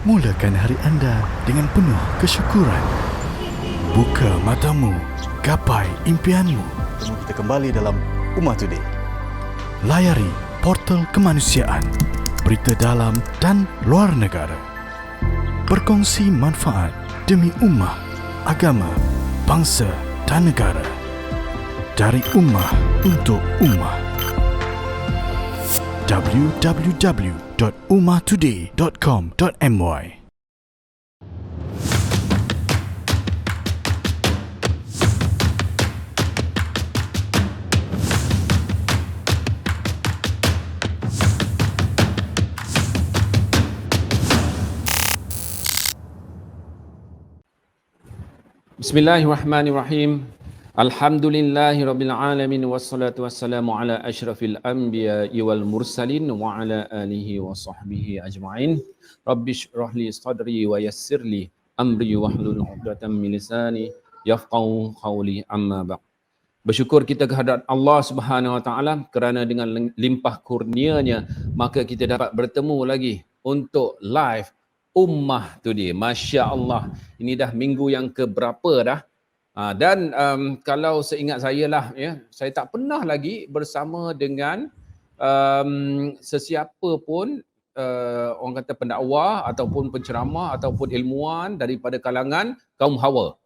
Mulakan hari anda dengan penuh kesyukuran. Buka matamu, gapai impianmu. Temu kita kembali dalam Ummah Today. Layari portal kemanusiaan, berita dalam dan luar negara. Berkongsi manfaat demi ummah, agama, bangsa dan negara. Dari ummah untuk ummah. www.ummahtoday.com.my Bismillahirrahmanirrahim. Alhamdulillahirabbil alamin wassalatu wassalamu ala asyrafil anbiya'i wal mursalin wa ala alihi wa sahbihi ajma'in. Rabbishrah li sadri wa yassir li amri wahlul 'uqdatam min lisani yafqahu qawli, amma ba'd. Bersyukur kita kehadrat Allah Subhanahu wa taala kerana dengan limpah kurnia-Nya maka kita dapat bertemu lagi untuk live Ummah Today. Masya-Allah. Ini dah minggu yang keberapa dah? Dan kalau seingat saya lah, ya, saya tak pernah lagi bersama dengan sesiapa pun orang kata pendakwah ataupun penceramah ataupun ilmuwan daripada kalangan kaum Hawa.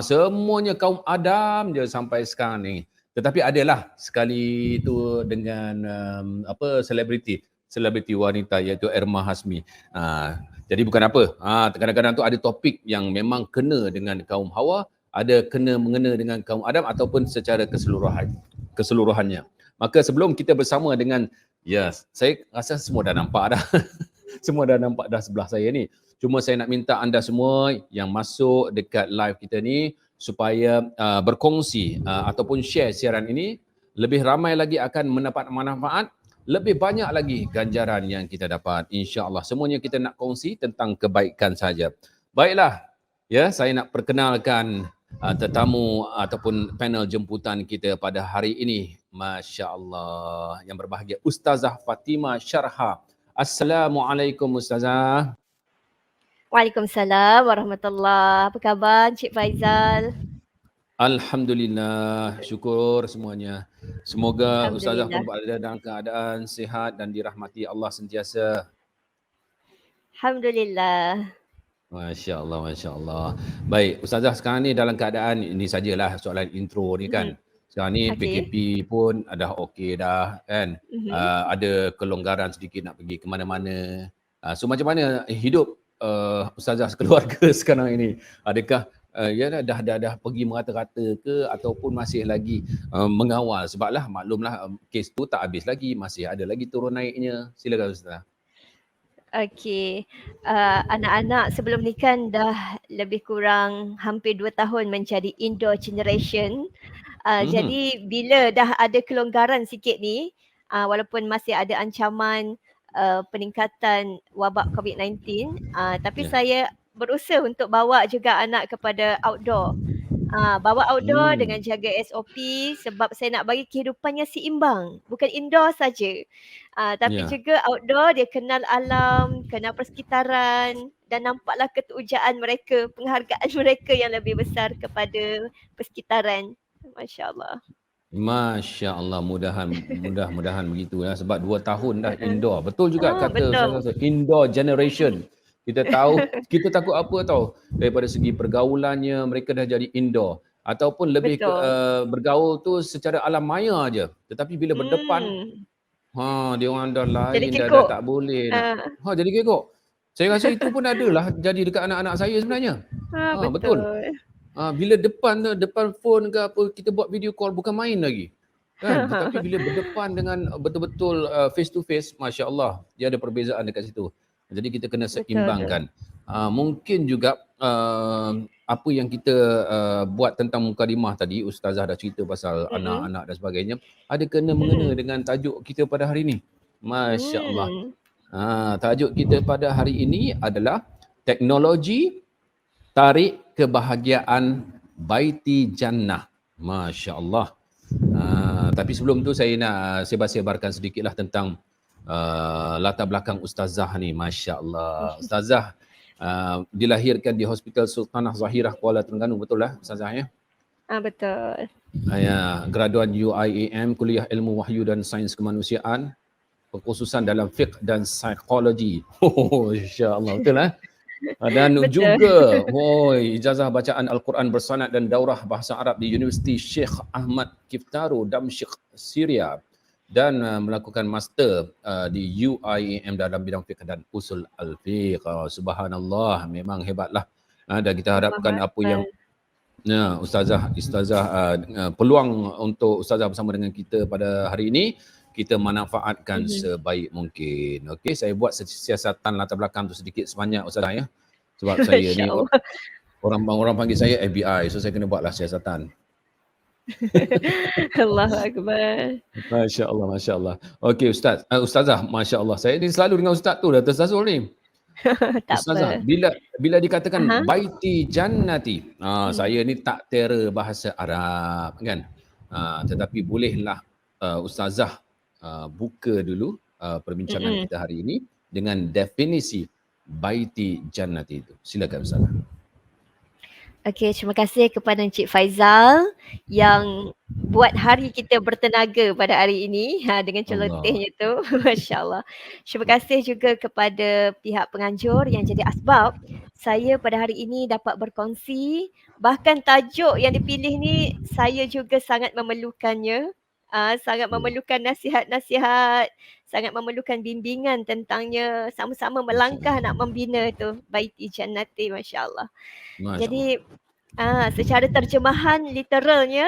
Semuanya kaum Adam je sampai sekarang ni. Tetapi adalah sekali tu dengan selebriti wanita iaitu Erma Hasmi. Jadi bukan apa. Kadang-kadang tu ada topik yang memang kena dengan kaum Hawa, ada kena mengena dengan kaum Adam ataupun secara keseluruhannya. Maka sebelum kita bersama dengan, saya rasa semua dah nampak dah. Semua dah nampak dah sebelah saya ni. Cuma saya nak minta anda semua yang masuk dekat live kita ni supaya berkongsi ataupun share siaran ini. Lebih ramai lagi akan mendapat manfaat, lebih banyak lagi ganjaran yang kita dapat. InsyaAllah semuanya kita nak kongsi tentang kebaikan saja. Baiklah, ya, saya nak perkenalkan tetamu ataupun panel jemputan kita pada hari ini. Masya Allah, yang berbahagia Ustazah Fatimah Syarha. Assalamualaikum Ustazah. Waalaikumsalam warahmatullahi. Apa khabar Cik Faizal? Alhamdulillah, syukur semuanya. Semoga Ustazah pun berada dalam keadaan sihat dan dirahmati Allah sentiasa. Alhamdulillah. Masya Allah, Masya Allah. Baik, Ustazah sekarang ni dalam keadaan, ini sajalah soalan intro ni kan. Sekarang ni PKP pun dah okey dah kan. Ada kelonggaran sedikit nak pergi ke mana-mana. So macam mana hidup Ustazah sekeluarga sekarang ini? Adakah dah pergi merata-rata ke ataupun masih lagi mengawal? Sebablah maklumlah kes tu tak habis lagi, masih ada lagi turun naiknya. Silakan Ustazah. Okey, anak-anak sebelum ni kan dah lebih kurang hampir 2 tahun menjadi indoor generation. Jadi bila dah ada kelonggaran sikit ni, walaupun masih ada ancaman peningkatan wabak COVID-19, tapi saya berusaha untuk bawa juga anak kepada outdoor. Bawa outdoor dengan jaga SOP sebab saya nak bagi kehidupannya seimbang. Bukan indoor saja. Tapi juga outdoor dia kenal alam, kenal persekitaran dan nampaklah keterujaan mereka, penghargaan mereka yang lebih besar kepada persekitaran. Masya Allah. Masya Allah, mudah-mudahan begitu ya. Sebab 2 tahun dah indoor. Betul juga kata Ustazah, indoor generation. Kita tahu, kita takut apa tahu, daripada segi pergaulannya mereka dah jadi indoor ataupun lebih bergaul tu secara alam maya aja. Tetapi bila berdepan, dia orang dah lain, dah tak boleh nak. Jadi kekok. Saya rasa itu pun adalah jadi dekat anak-anak saya sebenarnya. Betul. Bila depan phone ke apa, kita buat video call bukan main lagi. Kan? Tetapi bila berdepan dengan betul-betul face to face, Masya Allah, dia ada perbezaan dekat situ. Jadi kita kena seimbangkan. Mungkin juga apa yang kita buat tentang mukadimah tadi, Ustazah dah cerita pasal anak-anak dan sebagainya, ada kena mengena dengan tajuk kita pada hari ini. Masya Allah. Tajuk kita pada hari ini adalah teknologi tarik kebahagiaan Baiti Jannah. Masya Allah. Tapi sebelum tu saya nak sebar-sebarkan sedikitlah tentang latar belakang ustazah ni, masya-Allah. Ustazah dilahirkan di Hospital Sultanah Zahirah Kuala Terengganu, betul lah ustazah ya? Betul. Ya, graduan UIAM Kuliah Ilmu Wahyu dan Sains Kemanusiaan, kekhususan dalam fiqh dan psikologi. Oh, insya-Allah betul lah. Dan Betul. juga ijazah bacaan Al-Quran bersanad dan daurah bahasa Arab di Universiti Sheikh Ahmad Kiftaru Damsyik, Syria, dan melakukan master di UIAM dalam bidang fiqh dan usul al-fiqh. Subhanallah, memang hebatlah. Dan kita harapkan apa yang ustazah peluang untuk ustazah bersama dengan kita pada hari ini kita manfaatkan sebaik mungkin. Okey, saya buat siasatan latar belakang tu sedikit sebanyak ustazah ya. Sebab saya ni orang panggil saya FBI, so saya kena buatlah siasatan. Allahu Akbar. Masya-Allah, masya-Allah. Okey ustazah, masya-Allah. Saya ni selalu dengan ustaz tu dah tersazul ni. Tak Ustazah, apa. bila dikatakan baiti jannati, saya ni tak tera bahasa Arab kan. Tetapi bolehlah ustazah buka dulu perbincangan kita hari ini dengan definisi baiti jannati itu. Silakan ustazah. Okey, terima kasih kepada Encik Faizal yang buat hari kita bertenaga pada hari ini dengan celotehnya tu. Masya-Allah. Terima kasih juga kepada pihak penganjur yang jadi asbab saya pada hari ini dapat berkongsi. Bahkan tajuk yang dipilih ni saya juga sangat memerlukannya. Sangat memerlukan nasihat-nasihat, sangat memerlukan bimbingan tentangnya, sama-sama melangkah nak membina tu baiti jannati, masya-Allah. Jadi secara terjemahan literalnya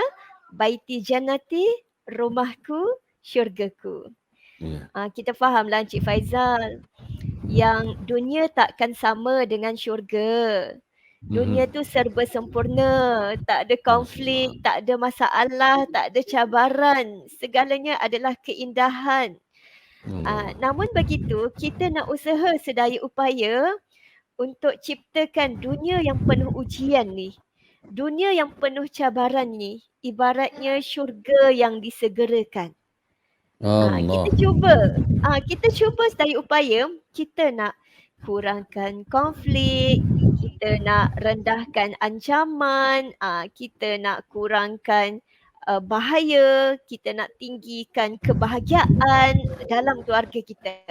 baiti jannati, rumahku, syurgaku. Kita fahamlah Encik Faizal yang dunia takkan sama dengan syurga. Dunia tu serba sempurna, tak ada konflik, tak ada masalah, tak ada cabaran, segalanya adalah keindahan. Namun begitu, kita nak usaha sedaya upaya untuk ciptakan dunia yang penuh ujian ni. Dunia yang penuh cabaran ni ibaratnya syurga yang disegerakan. Kita cuba sedaya upaya kita nak kurangkan konflik, kita nak rendahkan ancaman, kita nak kurangkan bahaya, kita nak tinggikan kebahagiaan dalam keluarga kita.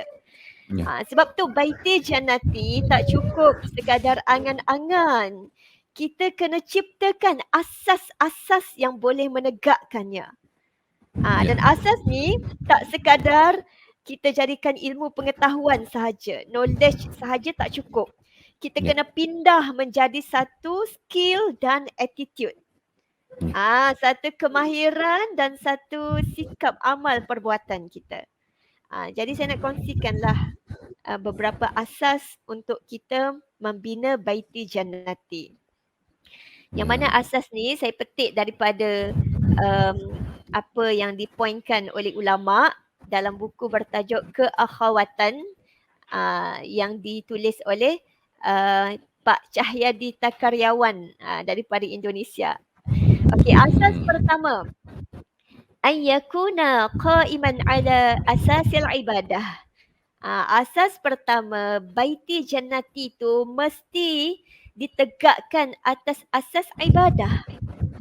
Sebab tu baiti jannati tak cukup sekadar angan-angan. Kita kena ciptakan asas-asas yang boleh menegakkannya. Dan asas ni tak sekadar kita jadikan ilmu pengetahuan sahaja, knowledge sahaja tak cukup. Kita kena pindah menjadi satu skill dan attitude. Satu kemahiran dan satu sikap amal perbuatan kita. Jadi saya nak kongsikanlah beberapa asas untuk kita membina baiti jannati. Yang mana asas ni saya petik daripada apa yang dipointkan oleh ulama dalam buku bertajuk Keakhawatan yang ditulis oleh Pak Cahyadi Takaryawan daripada Indonesia. Okey, asas pertama, an yakuna qa'iman ala asasil ibadah. Asas pertama, baiti jannati tu mesti ditegakkan atas asas ibadah.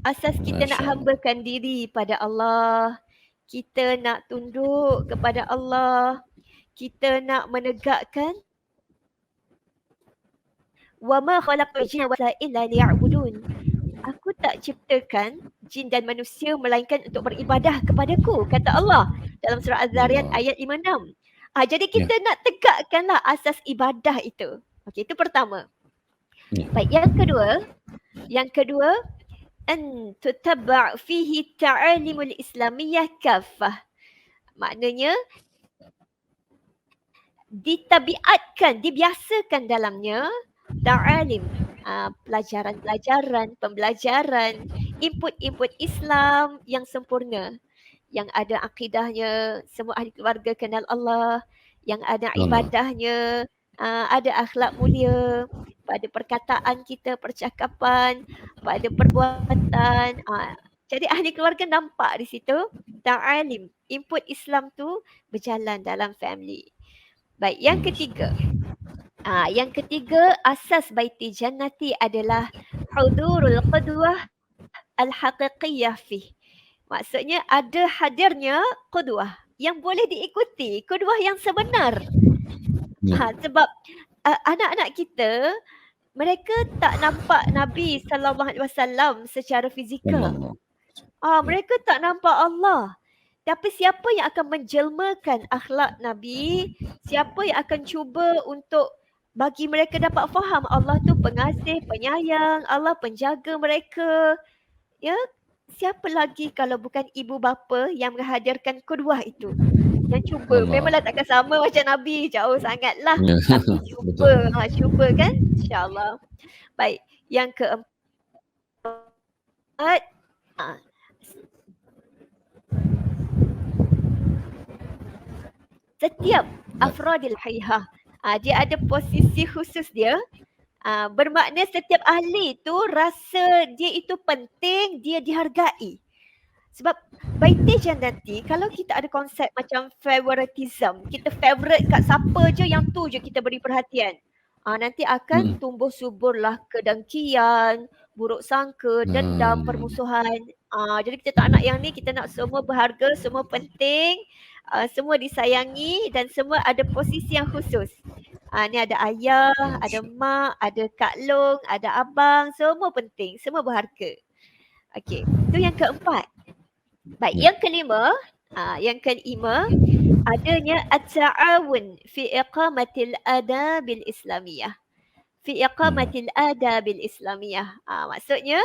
Asas kita nak hambakan diri pada Allah, kita nak tunduk kepada Allah, kita nak menegakkan wa ma khalaqtul jinna wal insa illa liya'budun. Aku tak ciptakan jin dan manusia melainkan untuk beribadah kepadaku, kata Allah dalam surah Az-Zariyat ayat 56. Jadi kita nak tegakkanlah asas ibadah itu. Okey, itu pertama. Baik, yang kedua an tutabba' fihi ta'alimul islamiyah kaffah. Maknanya ditabiatkan, dibiasakan dalamnya ta'alim, pelajaran-pelajaran, pembelajaran, input-input Islam yang sempurna, yang ada akidahnya, semua ahli keluarga kenal Allah, yang ada ibadahnya, ada akhlak mulia pada perkataan kita, percakapan, pada perbuatan, Jadi ahli keluarga nampak di situ ta'alim, input Islam tu berjalan dalam family. Baik, yang ketiga. Yang ketiga, asas baiti jannati adalah hudurul qudwah al-haqiqiyah fih. Maksudnya ada hadirnya qudwah yang boleh diikuti, qudwah yang sebenar. Sebab anak-anak kita mereka tak nampak Nabi SAW secara fizikal. Mereka tak nampak Allah. Tapi siapa yang akan menjelmakan akhlak Nabi, siapa yang akan cuba untuk bagi mereka dapat faham Allah tu pengasih, penyayang, Allah penjaga mereka. Ya, siapa lagi kalau bukan ibu bapa yang menghadirkan qudwah itu? Yang cuba, memanglah takkan sama macam Nabi, jauh sangatlah. Tapi cuba, cuba kan? InsyaAllah. Baik, yang keempat, setiap afradil hayhah, dia ada posisi khusus dia. Bermakna setiap ahli tu rasa dia itu penting, dia dihargai. Sebab baiti jannati, kalau kita ada konsep macam favoritism, kita favorite kat siapa je, yang tu je kita beri perhatian. Nanti akan tumbuh suburlah kedengkian, buruk sangka, dendam, permusuhan. Jadi kita tak nak yang ni, kita nak semua berharga, semua penting, semua disayangi dan semua ada posisi yang khusus. Ni ada ayah, ada mak, ada kak long, ada abang, semua penting, semua berharga. Okey, itu yang keempat. Baik, yang kelima, adanya at-ta'awun fi iqamatil adabil islamiyah. Fi iqamatil adabil islamiyah. Maksudnya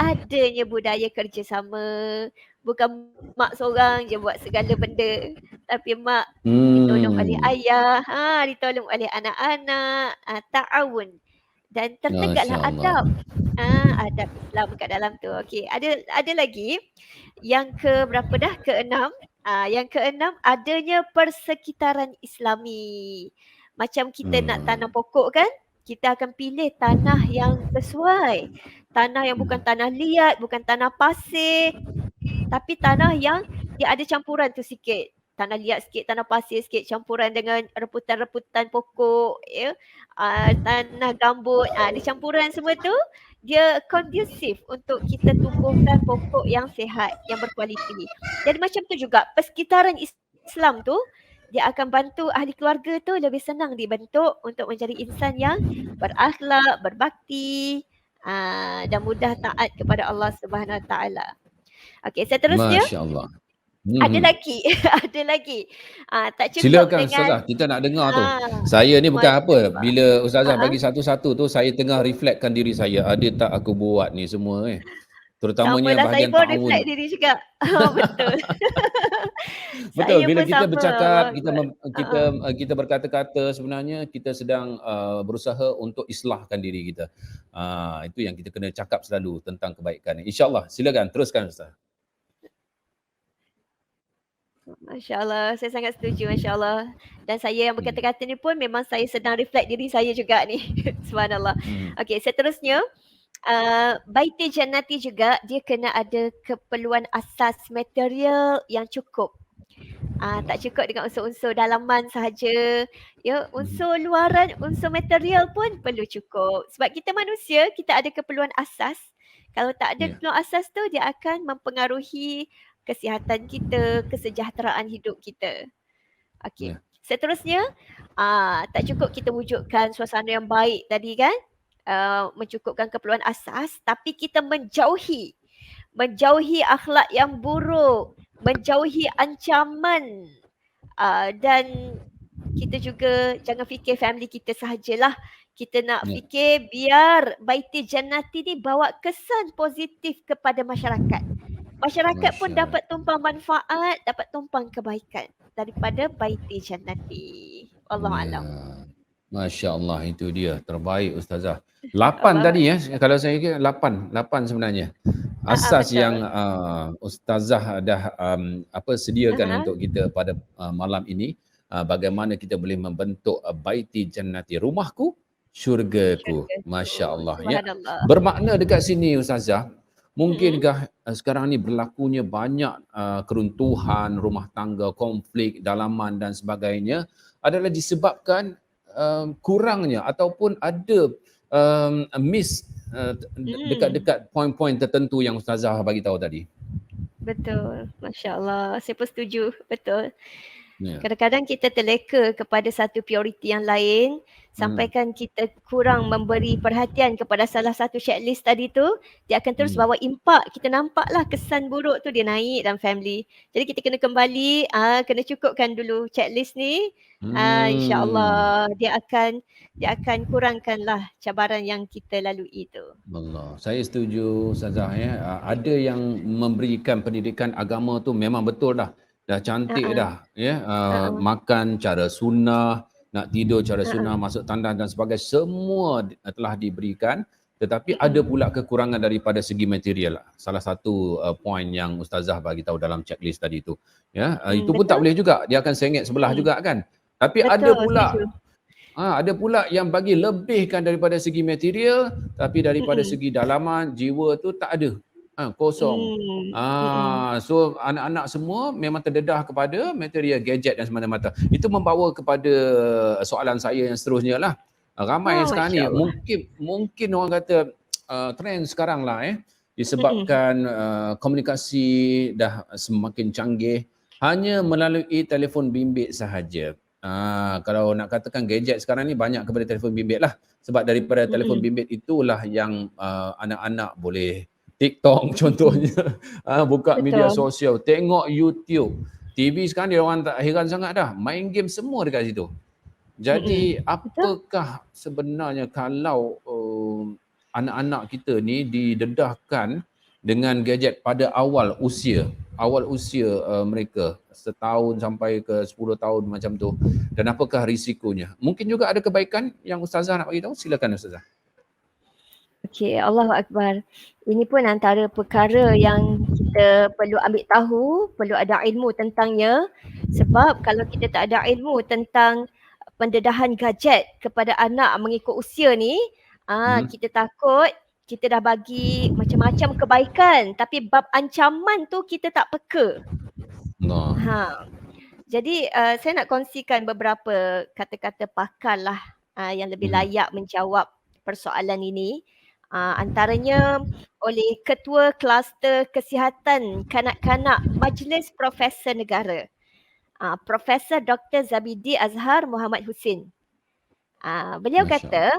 adanya budaya kerjasama. Bukan mak seorang je buat segala benda, tapi mak ditolong oleh ayah, ditolong oleh anak-anak, ta'awun. Dan tertegaklah adab. Adab Islam kat dalam tu. Okey, ada lagi yang berapa dah? Keenam. Yang keenam, adanya persekitaran Islami. Macam kita nak tanam pokok kan? Kita akan pilih tanah yang sesuai. Tanah yang bukan tanah liat, bukan tanah pasir. Tapi tanah yang dia ada campuran tu sikit. Tanah liat sikit, tanah pasir sikit, campuran dengan reputan-reputan pokok, ya. Tanah gambut, ada campuran semua tu. Dia kondusif untuk kita tumbuhkan pokok yang sihat, yang berkualiti. Jadi macam tu juga persekitaran Islam tu, dia akan bantu ahli keluarga tu lebih senang dibentuk untuk menjadi insan yang berakhlak, berbakti, dan mudah taat kepada Allah Subhanahu Wa Taala. Okey, seterusnya. Masya-Allah. Ada lagi, ada lagi. Tak cukup silakan dengan Ustazah, kita nak dengar tu. Saya ni bukan apa, bila Ustazah bagi satu-satu tu, saya tengah reflectkan diri saya. Ada tak aku buat ni semua terutamanya bahagian ta'awun. Saya pun reflect diri juga. Betul. Betul, bila kita bercakap, kita berkata-kata, sebenarnya kita sedang berusaha untuk islahkan diri kita. Itu yang kita kena cakap selalu tentang kebaikan. InsyaAllah, silakan teruskan Ustaz. Masya Allah, saya sangat setuju, Masya Allah. Dan saya yang berkata-kata ni pun memang saya sedang reflect diri saya juga ni. Subhanallah. Okey, seterusnya, baiti jannati juga dia kena ada keperluan asas material yang cukup. Tak cukup dengan unsur-unsur dalaman sahaja. Ya, unsur luaran, unsur material pun perlu cukup. Sebab kita manusia, kita ada keperluan asas. Kalau tak ada keperluan asas tu, dia akan mempengaruhi kesihatan kita, kesejahteraan hidup kita. Okey. Seterusnya, tak cukup kita wujudkan suasana yang baik tadi kan? Mencukupkan keperluan asas, tapi kita menjauhi akhlak yang buruk, menjauhi ancaman, dan kita juga jangan fikir family kita sahajalah. Kita nak fikir biar baiti jannati ni bawa kesan positif kepada masyarakat. Masyarakat pun dapat tumpang manfaat, dapat tumpang kebaikan daripada baiti jannati. Wallahualam. Masya Allah, itu dia. Terbaik Ustazah. 8 tadi kalau saya kira 8 sebenarnya. Asas yang Ustazah dah sediakan untuk kita pada malam ini. Bagaimana kita boleh membentuk baiti jannati. Rumahku, syurgaku. Masya Allah. Ya. Bermakna dekat sini Ustazah, Mungkinkah sekarang ni berlakunya banyak keruntuhan rumah tangga, konflik, dalaman dan sebagainya adalah disebabkan kurangnya ataupun ada miss dekat-dekat poin-poin tertentu yang Ustazah bagi tahu tadi. Betul. Masya Allah. Saya pun setuju. Betul. Ya. Kadang-kadang kita terleka kepada satu prioriti yang lain, sampaikan kita kurang memberi perhatian kepada salah satu checklist tadi tu, dia akan terus bawa impak. Kita nampaklah kesan buruk tu dia naik dalam family. Jadi kita kena kembali, kena cukupkan dulu checklist ni. InsyaAllah dia akan kurangkanlah cabaran yang kita lalui tu. Allah. Saya setuju Ustazah ya. Ada yang memberikan pendidikan agama tu memang betul dah cantik dah ya. Makan cara sunnah, nak tidur cara sunnah, masuk tandas dan sebagainya, semua telah diberikan, tetapi ada pula kekurangan daripada segi material. Salah satu poin yang Ustazah bagi tahu dalam checklist tadi tu ya. Itu pun tak boleh juga, dia akan sengit sebelah juga kan. Tapi Betul, ada pula yang bagi lebihkan daripada segi material, tapi daripada segi dalaman, jiwa tu tak ada. Kosong. So anak-anak semua memang terdedah kepada material, gadget dan semata-mata. Itu membawa kepada soalan saya yang seterusnya lah. Ramai sekarang ni mungkin orang kata trend sekarang lah disebabkan komunikasi dah semakin canggih hanya melalui telefon bimbit sahaja. Kalau nak katakan gadget sekarang ni banyak kepada telefon bimbit lah, sebab daripada telefon bimbit itulah yang anak-anak boleh TikTok contohnya, buka media sosial, tengok YouTube, TV sekarang dia orang tak heran sangat dah, main game semua dekat situ. Jadi apakah sebenarnya kalau anak-anak kita ni didedahkan dengan gadget pada awal usia mereka, setahun sampai ke 10 tahun macam tu, dan apakah risikonya? Mungkin juga ada kebaikan yang Ustazah nak bagi tahu, silakan Ustazah. Okey, Allahu Akbar. Ini pun antara perkara yang kita perlu ambil tahu, perlu ada ilmu tentangnya. Sebab kalau kita tak ada ilmu tentang pendedahan gadget kepada anak mengikut usia ni, kita takut kita dah bagi macam-macam kebaikan tapi bab ancaman tu kita tak peka. Jadi saya nak kongsikan beberapa kata-kata pakar lah yang lebih layak menjawab persoalan ini. Antaranya oleh Ketua Kluster Kesihatan Kanak-kanak Majlis Profesor Negara, Profesor Dr. Zabidi Azhar Muhammad Husin. Beliau kata,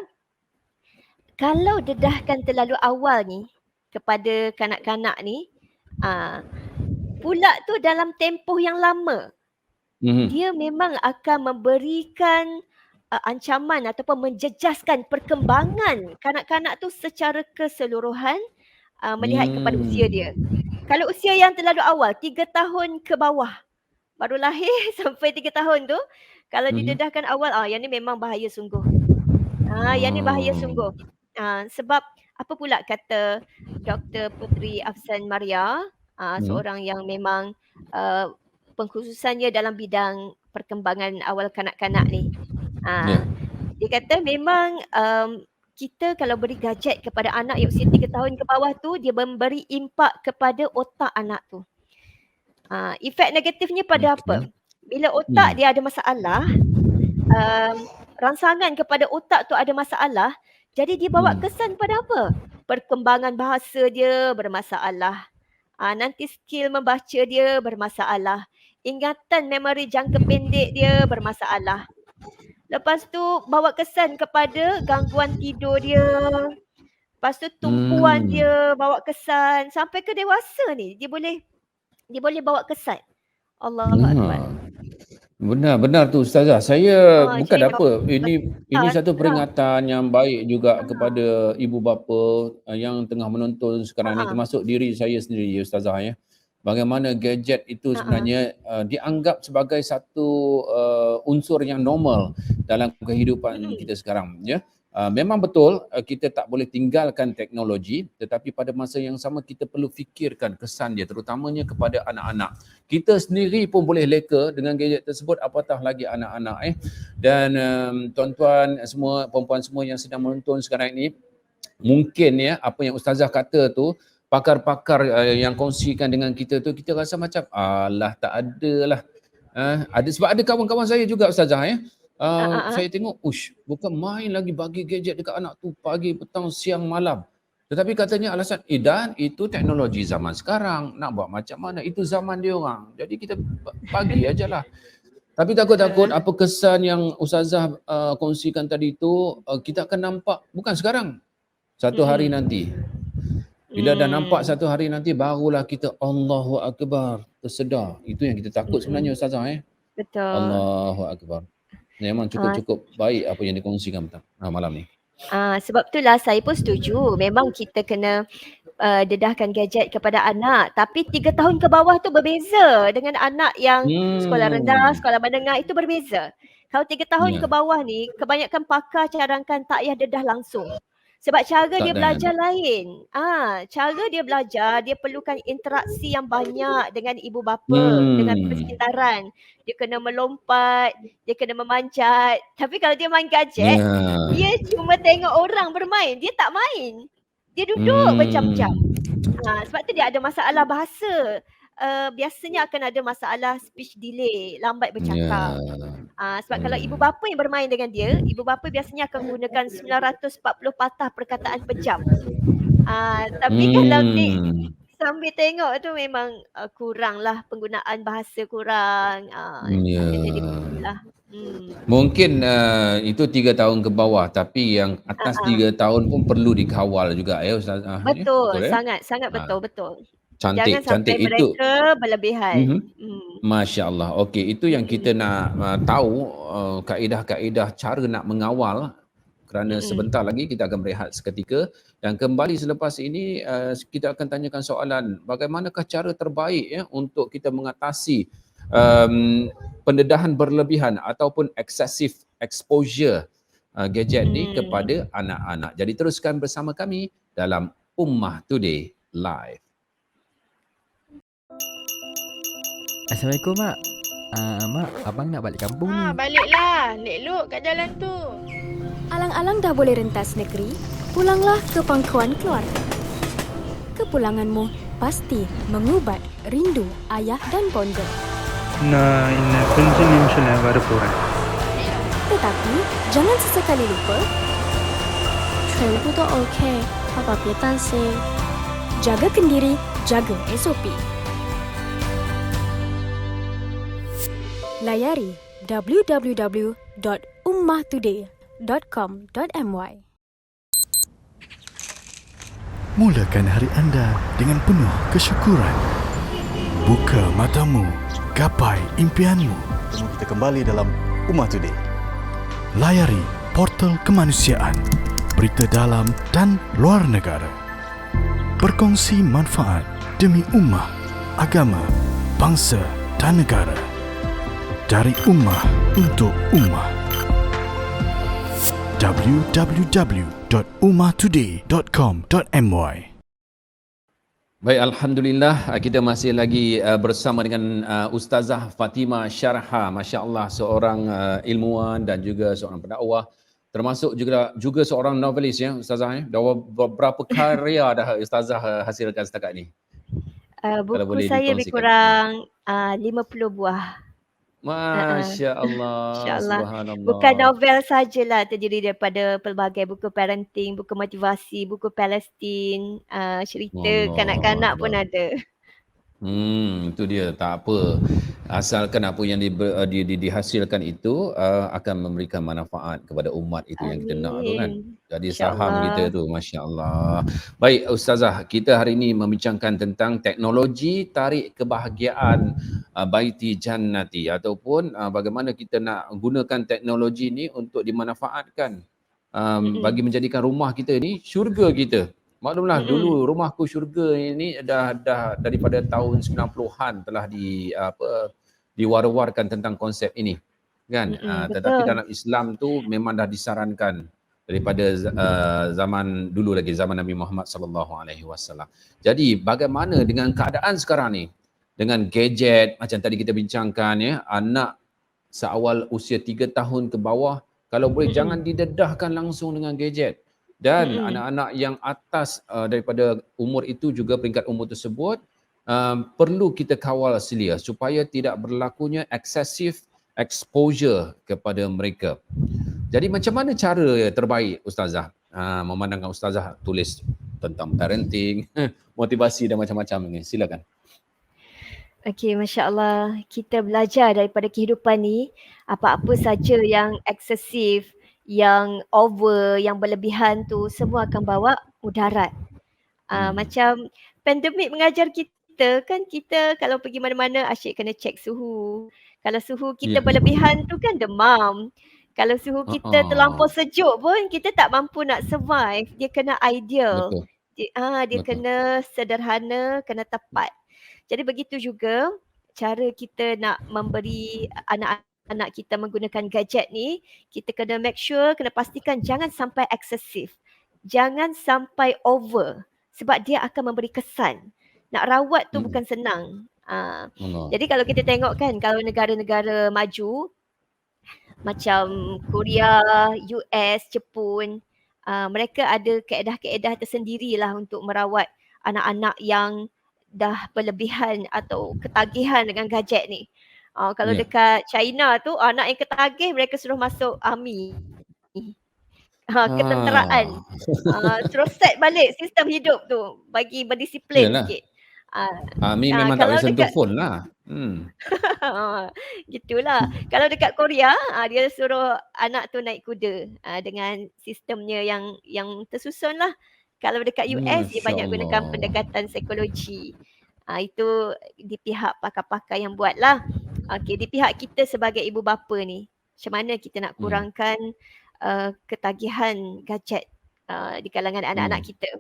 kalau dedahkan terlalu awal ni kepada kanak-kanak ni, pula tu dalam tempoh yang lama, dia memang akan memberikan ancaman ataupun menjejaskan perkembangan kanak-kanak tu secara keseluruhan, melihat kepada usia dia. Kalau usia yang terlalu awal, 3 tahun ke bawah, baru lahir sampai 3 tahun tu, kalau didedahkan awal, yang ni memang bahaya sungguh. Yang ni bahaya sungguh. Sebab apa pula kata Dr. Putri Afsan Maria, seorang yang memang pengkhususannya dalam bidang perkembangan awal kanak-kanak ni. Dia kata memang kita kalau beri gadget kepada anak yang usia 3 tahun ke bawah tu, dia memberi impak kepada otak anak tu. Efek negatifnya pada apa? Bila otak dia ada masalah, rangsangan kepada otak tu ada masalah, jadi dia bawa kesan pada apa? Perkembangan bahasa dia bermasalah. Nanti skill membaca dia bermasalah. Ingatan memori jangka pendek dia bermasalah. Lepas tu bawa kesan kepada gangguan tidur dia. Lepas tu tumpuan dia bawa kesan. Sampai ke dewasa ni dia boleh bawa kesan. Allahu Akbar. Benar tu Ustazah. Saya bukan apa. Ini satu peringatan yang baik juga kepada ibu bapa yang tengah menonton sekarang ni, termasuk diri saya sendiri Ustazah ya. Bagaimana gadget itu sebenarnya dianggap sebagai satu unsur yang normal dalam kehidupan kita sekarang ya. Memang betul kita tak boleh tinggalkan teknologi, tetapi pada masa yang sama kita perlu fikirkan kesan dia, terutamanya kepada anak-anak. Kita sendiri pun boleh leka dengan gadget tersebut, apatah lagi anak-anak Dan tuan-tuan semua, puan-puan semua yang sedang menonton sekarang ini, mungkin ya apa yang Ustazah kata tu pakar-pakar yang kongsikan dengan kita tu, kita rasa macam alah tak ada lah. Ada sebab ada kawan-kawan saya juga Ustazah saya tengok bukan main lagi bagi gadget dekat anak tu pagi, petang, siang, malam. Tetapi katanya alasan dan itu teknologi zaman sekarang, nak buat macam mana, itu zaman dia orang. Jadi kita bagi ajalah. Tapi takut-takut apa kesan yang Ustazah kongsikan tadi tu kita akan nampak bukan sekarang, satu hari nanti. Bila dah nampak satu hari nanti barulah kita Allahu Akbar tersedar. Itu yang kita takut sebenarnya Ustazah Betul. Allahu Akbar. Memang cukup-cukup baik apa yang dikongsikan malam ni. Sebab itulah saya pun setuju. Memang kita kena dedahkan gadget kepada anak. Tapi 3 tahun ke bawah tu berbeza dengan anak yang sekolah rendah, sekolah menengah itu berbeza. Kalau 3 tahun ke bawah ni, kebanyakan pakar cadangkan tak payah dedah langsung. Sebab cara dia belajar lain. Cara dia belajar, dia perlukan interaksi yang banyak dengan ibu bapa, dengan persekitaran. Dia kena melompat, dia kena memanjat. Tapi kalau dia main gadget, dia cuma tengok orang bermain. Dia tak main. Dia duduk berjam-jam. Sebab tu dia ada masalah bahasa. Biasanya akan ada masalah speech delay, lambat bercakap. Sebab kalau ibu bapa yang bermain dengan dia, ibu bapa biasanya akan menggunakan 940 patah perkataan per jam. Tapi kalau sambil tengok tu memang kuranglah penggunaan bahasa kurang. Jadi begitulah. Mungkin itu 3 tahun ke bawah, tapi yang atas 3 tahun pun perlu dikawal juga Ustaz. Betul, sangat betul. Cantik, jangan sampai mereka berlebihan. Masya Allah. Okey, itu yang kita nak tahu kaedah-kaedah cara nak mengawal, kerana sebentar lagi kita akan berehat seketika dan kembali selepas ini kita akan tanyakan soalan bagaimanakah cara terbaik untuk kita mengatasi pendedahan berlebihan ataupun excessive exposure gadget ni kepada anak-anak. Jadi teruskan bersama kami dalam Ummah Today Live. Assalamualaikum Mak. Mak, abang nak balik kampung ni. Baliklah. Lek-luk kat jalan tu. Alang-alang dah boleh rentas negeri, pulanglah ke pangkuan keluarga. Kepulanganmu pasti mengubat rindu ayah dan bonda. நான் இன்னும் கொஞ்ச நிமிஷம் வரப்போறேன். Tetapi jangan sesekali lupa 全部都 OK， 爸爸别担心。 Jaga kendiri, jaga SOP. Layari www.ummahtoday.com.my. Mulakan hari anda dengan penuh kesyukuran. Buka matamu, gapai impianmu. Temu kita kembali dalam Ummah Today. Layari portal kemanusiaan, berita dalam dan luar negara. Berkongsi manfaat demi ummah, agama, bangsa dan negara. Dari ummah untuk ummah. www.ummahtoday.com.my. Baik, Alhamdulillah kita masih lagi bersama dengan Ustazah Fatimah Syarha. Masya Allah, seorang ilmuwan dan juga seorang pendakwah, termasuk juga seorang novelis Ustazah. Dah berapa karya dah Ustazah hasilkan setakat ni? Buku saya lebih kurang 50 buah. Masya Allah, subhanallah. Bukan novel sajalah, terdiri daripada pelbagai buku parenting, buku motivasi, buku Palestin, cerita kanak-kanak pun ada. Itu dia, tak apa. Asalkan apa yang dihasilkan itu akan memberikan manfaat kepada umat itu. Amin. Yang kita nak tu kan. Jadi saham kita tu, Masya Allah. Baik Ustazah, kita hari ini membincangkan tentang teknologi tarik kebahagiaan baiti jannati, ataupun bagaimana kita nak gunakan teknologi ni untuk dimanfaatkan bagi menjadikan rumah kita ni syurga kita. Maklumlah dulu rumahku syurga ini dah daripada tahun 90-an telah diwar-warkan tentang konsep ini kan. Tetapi dalam Islam tu memang dah disarankan daripada zaman dulu lagi, zaman Nabi Muhammad sallallahu alaihi wasallam. Jadi bagaimana dengan keadaan sekarang ni dengan gadget macam tadi kita bincangkan anak seawal usia 3 tahun ke bawah kalau boleh jangan didedahkan langsung dengan gadget. Dan Mm-mm. anak-anak yang atas daripada umur itu juga peringkat umur tersebut perlu kita kawal selia supaya tidak berlakunya excessive exposure kepada mereka. Jadi macam mana cara terbaik Ustazah? Memandangkan Ustazah tulis tentang parenting, motivasi dan macam-macam ni. Silakan. Okey, Masya Allah. Kita belajar daripada kehidupan ni, apa-apa saja yang eksesif, yang over, yang berlebihan tu semua akan bawa mudarat. Macam pandemik mengajar kita kan, kita kalau pergi mana-mana asyik kena cek suhu. Kalau suhu kita Ya. berlebihan tu kan demam. Kalau suhu kita terlampau sejuk pun kita tak mampu nak survive. Dia kena ideal. Betul. Dia Betul. kena sederhana, kena tepat. Jadi begitu juga cara kita nak memberi anak-anak kita menggunakan gadget ni, kita kena make sure, kena pastikan jangan sampai eksesif. Jangan sampai over sebab dia akan memberi kesan. Nak rawat tu bukan senang. Jadi kalau kita tengok kan, kalau negara-negara maju macam Korea, US, Jepun, mereka ada kaedah-kaedah tersendirilah untuk merawat anak-anak yang dah berlebihan atau ketagihan dengan gadget ni. Kalau dekat China tu anak yang ketagih mereka suruh masuk army. Ketenteraan. Suruh set balik sistem hidup tu bagi berdisiplin Yalah. sikit. Army memang tak kalau boleh sentuh dekat phone lah. Gitulah. Kalau dekat Korea, dia suruh anak tu naik kuda dengan sistemnya yang tersusun lah. Kalau dekat US, dia Masya banyak gunakan Allah. pendekatan psikologi. Itu di pihak pakar-pakar yang buat lah. Okey, di pihak kita sebagai ibu bapa ni, macam mana kita nak kurangkan ketagihan gadget di kalangan anak-anak kita.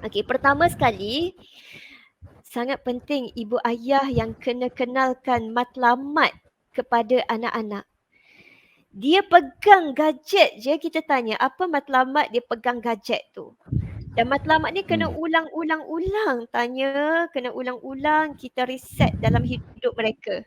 Okey, pertama sekali, sangat penting ibu ayah yang kena kenalkan matlamat kepada anak-anak. Dia pegang gadget je, kita tanya apa matlamat dia pegang gadget tu. Dan matlamat ni kena ulang-ulang-ulang tanya, kena ulang-ulang kita reset dalam hidup mereka.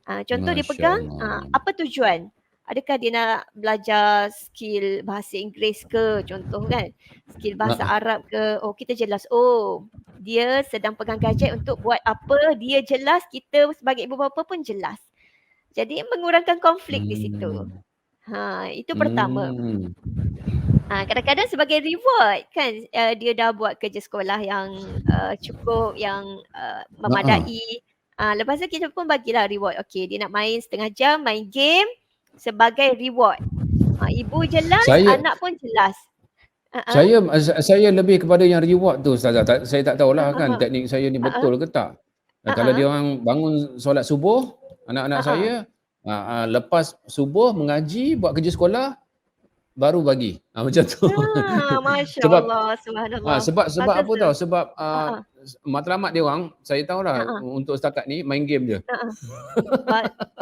Contoh dia Masya pegang, Allah. apa tujuan? Adakah dia nak belajar skill bahasa Inggeris ke, contoh kan? Skill bahasa Arab ke? Oh, kita jelas. Oh, dia sedang pegang gadget untuk buat apa? Dia jelas, kita sebagai ibu bapa pun jelas. Jadi mengurangkan konflik di situ. Itu pertama. Kadang-kadang sebagai reward kan, dia dah buat kerja sekolah yang cukup, yang memadai. Lepas tu kita pun bagilah reward. Okey, dia nak main setengah jam, main game sebagai reward. Ibu jelas, anak pun jelas. Saya lebih kepada yang reward tu Ustazah. Saya tak tahulah kan teknik saya ni betul ke tak. Kalau dia orang bangun solat subuh, anak-anak saya lepas subuh mengaji, buat kerja sekolah, baru bagi. Macam tu. Masya Allah, subhanallah. Sebab apa tahu? Sebab matlamat dia orang, saya tahulah untuk setakat ni main game je.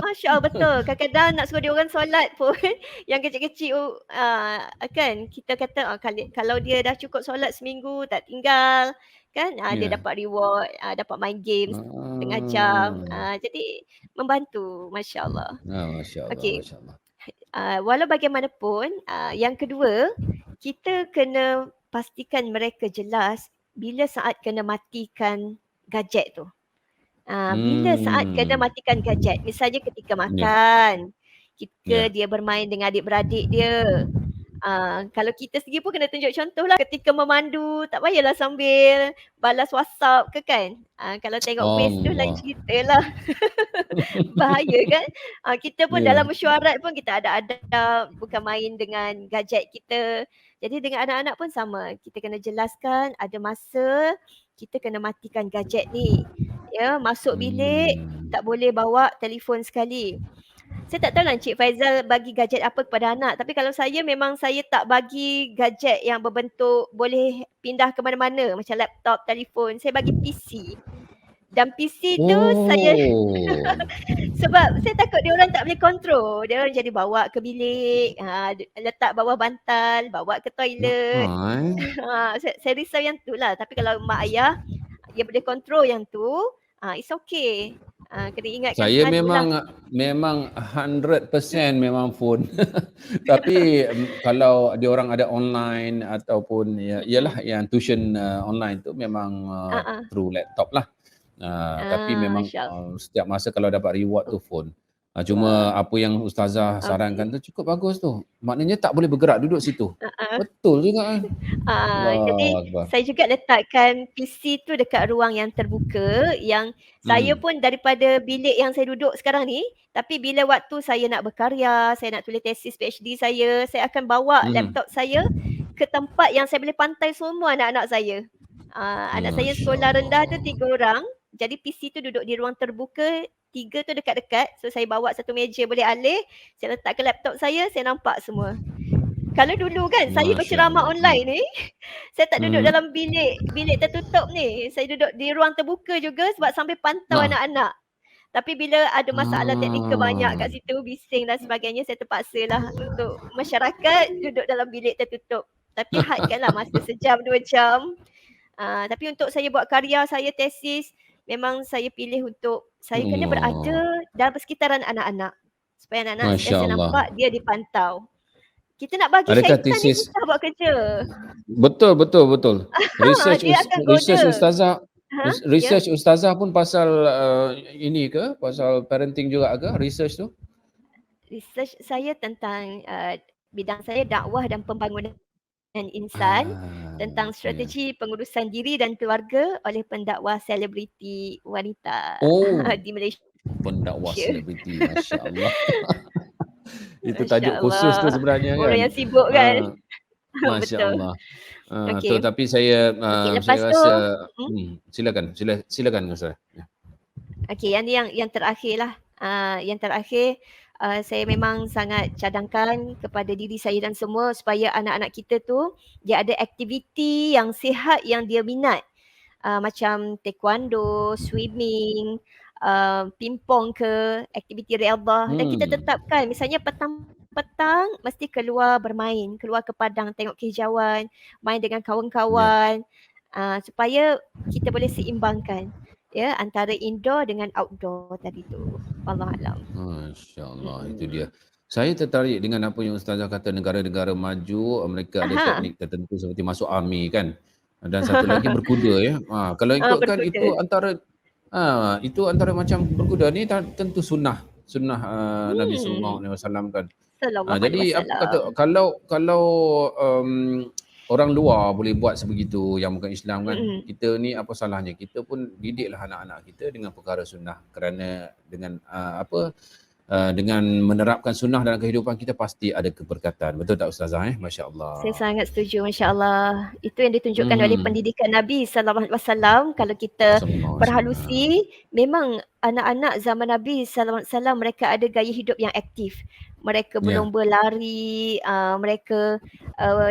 Masya Allah, betul. Kadang-kadang nak suruh dia orang solat pun yang kecil-kecil kan kita kata kalau dia dah cukup solat seminggu tak tinggal kan, dia dapat reward, dapat main games setengah jam. Jadi membantu, Masya Allah. Masya Allah. Okey. Masya Allah. Walau bagaimanapun, yang kedua, kita kena pastikan mereka jelas bila saat kena matikan gadget tu. Bila saat kena matikan gadget, misalnya ketika makan, dia bermain dengan adik-beradik dia. Kalau kita sendiri pun kena tunjuk contoh lah, ketika memandu tak payahlah sambil balas WhatsApp ke kan. Kalau tengok face tu lain cerita lah. Bahaya kan. Kita pun dalam mesyuarat pun kita ada adab, bukan main dengan gadget kita. Jadi dengan anak-anak pun sama. Kita kena jelaskan ada masa kita kena matikan gadget ni. Ya, masuk bilik tak boleh bawa telefon sekali. Saya tak tahu lah Encik Faizal bagi gadget apa kepada anak. Tapi kalau saya memang saya tak bagi gadget yang berbentuk boleh pindah ke mana-mana. Macam laptop, telefon. Saya bagi PC. Dan PC tu saya sebab saya takut dia orang tak boleh kontrol. Dia orang jadi bawa ke bilik, letak bawah bantal, bawa ke toilet. Saya risau yang tu lah. Tapi kalau mak ayah dia boleh kontrol yang tu, it's okay. Kena ingatkan Saya selalulah. memang 100% memang phone. Tapi kalau dia orang ada online ataupun ialah yang tuition online tu memang Uh-uh. through laptop lah. Tapi memang Masya-Allah. setiap masa kalau dapat reward tu phone. Cuma Wah, apa yang ustazah sarankan okey. tu cukup bagus tu. Maknanya tak boleh bergerak duduk situ. Uh-uh. Betul juga kan. Jadi Allahu Akbar. saya juga letakkan PC tu dekat ruang yang terbuka, yang saya Hmm. pun daripada bilik yang saya duduk sekarang ni, tapi bila waktu saya nak berkarya, saya nak tulis tesis PhD saya akan bawa Hmm. laptop saya ke tempat yang saya boleh pantai semua anak-anak saya. Anak saya sekolah rendah tu 3 Masya-Allah. orang, jadi PC tu duduk di ruang terbuka, 3 tu dekat-dekat. So saya bawa satu meja boleh alih, saya letakkan laptop saya nampak semua. Kalau dulu kan saya berceramah Masya-Allah. online ni, saya tak duduk Hmm. dalam bilik tertutup ni. Saya duduk di ruang terbuka juga sebab sambil pantau Nah. anak-anak. Tapi bila ada masalah teknikal banyak kat Ah. situ, bising dan sebagainya, saya terpaksalah untuk masyarakat duduk dalam bilik tertutup. Tapi hadkanlah masa sejam, 2 jam. Tapi untuk saya buat karya, saya tesis, memang saya pilih untuk saya kena Allah. berada dalam persekitaran anak-anak. Supaya anak-anak sentiasa Masya-Allah. nampak dia dipantau. Kita nak bagi Adakah syaitan ni tesis susah buat kerja. betul. Dia akan goda. Research ustazah Ya? research ustazah pun pasal ini ke? Pasal parenting juga ke research tu? Research saya tentang bidang saya dakwah dan pembangunan insan, tentang Ya. strategi pengurusan diri dan keluarga oleh pendakwah selebriti wanita Oh, di Malaysia. pendakwah selebriti. Masya-Allah. Itu Masya tajuk khusus tu Allah. sebenarnya kan. Orang yang sibuk kan. Betul. Masya-Allah. Okey. Tu tapi saya Lepas saya tu, rasa silakan Ustazah. Ya. okey, yang terakhir lah. Yang terakhir, saya memang sangat cadangkan kepada diri saya dan semua supaya anak-anak kita tu dia ada aktiviti yang sihat yang dia minat. Macam taekwondo, swimming, pingpong ke, aktiviti riyadhah. Dan kita tetapkan misalnya petang-petang mesti keluar bermain, keluar ke padang tengok kehijauan, main dengan Ya. kawan-kawan, supaya kita boleh seimbangkan ya antara indoor dengan outdoor tadi tu. Wallahualam. Masya-Allah, itu dia. Saya tertarik dengan apa yang ustazah kata negara-negara maju mereka ada Aha. teknik tertentu seperti masuk army kan. Dan satu lagi berkuda ya. Kalau ikutkan Berkuda. itu antara macam berkuda ni tentu sunnah Nabi sallallahu alaihi wasallam kan. Sallallahu Jadi alaihi apa kata wasallam. kalau orang luar boleh buat sebegitu yang bukan Islam kan. Kita ni apa salahnya? Kita pun didiklah anak-anak kita dengan perkara sunnah kerana dengan dengan menerapkan sunnah dalam kehidupan kita pasti ada keberkatan. Betul tak Ustazah? Masya-Allah. Saya sangat setuju, masya-Allah. Itu yang ditunjukkan oleh pendidikan Nabi sallallahu alaihi wasallam. Kalau kita perhalusi, memang anak-anak zaman Nabi sallallahu alaihi wasallam mereka ada gaya hidup yang aktif. Mereka berlomba lari, mereka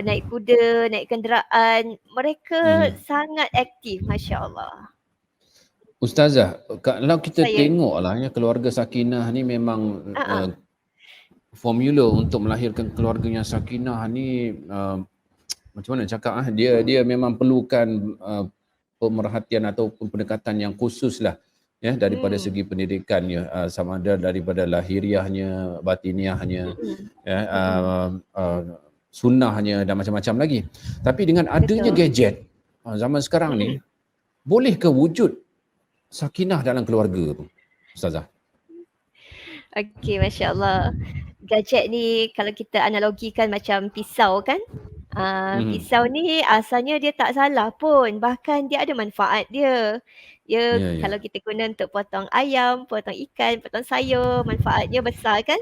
naik kuda, naik kenderaan. Mereka sangat aktif, masya-Allah. Ustazah, kalau kita tengoklah ya keluarga sakinah ni memang formula untuk melahirkan keluarga yang sakinah ni macam mana cakap dia memang perlukan pemerhatian ataupun pendekatan yang khusus lah ya daripada segi pendidikan ya sama ada daripada lahiriahnya, batiniahnya ya sunnahnya dan macam-macam lagi. Tapi dengan adanya gadget zaman sekarang ni boleh ke wujud sakinah dalam keluarga tu, Ustazah? Okey, masya-Allah. Gadget ni kalau kita analogikan macam pisau kan? Pisau ni asalnya dia tak salah pun, bahkan dia ada manfaat dia. Kalau kita guna untuk potong ayam, potong ikan, potong sayur, manfaatnya besar kan?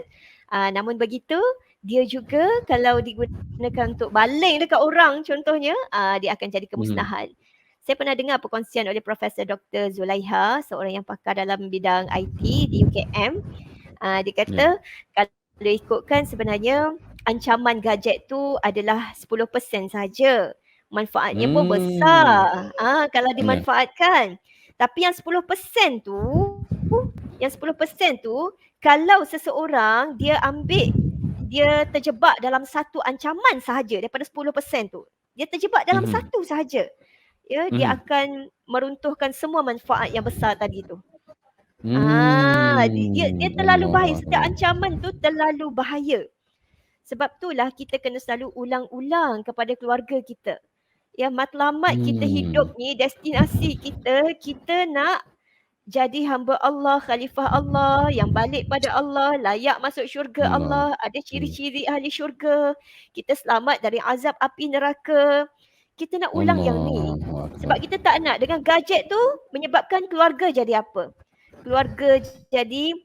Namun begitu, dia juga kalau digunakan untuk baling dekat orang contohnya, dia akan jadi kemusnahan. Saya pernah dengar perkongsian oleh Profesor Dr. Zulaiha, seorang yang pakar dalam bidang IT di UKM. Dia kata kalau ikutkan sebenarnya ancaman gadget tu adalah 10% saja. Manfaatnya pun besar kalau dimanfaatkan. Tapi yang 10% tu kalau seseorang dia terjebak dalam satu ancaman sahaja daripada 10% tu. Dia terjebak dalam satu sahaja. Dia akan meruntuhkan semua manfaat yang besar tadi tu. Dia terlalu Allah bahaya. Setiap Allah. ancaman tu terlalu bahaya. Sebab itulah kita kena selalu ulang-ulang kepada keluarga kita. Ya, matlamat kita hidup ni, destinasi kita, kita nak jadi hamba Allah, khalifah Allah, yang balik pada Allah, layak masuk syurga Allah. Allah, ada ciri-ciri ahli syurga, kita selamat dari azab api neraka. Kita nak ulang yang ni. Allahu Sebab Akbar. kita tak nak dengan gadget tu menyebabkan keluarga jadi apa? Keluarga jadi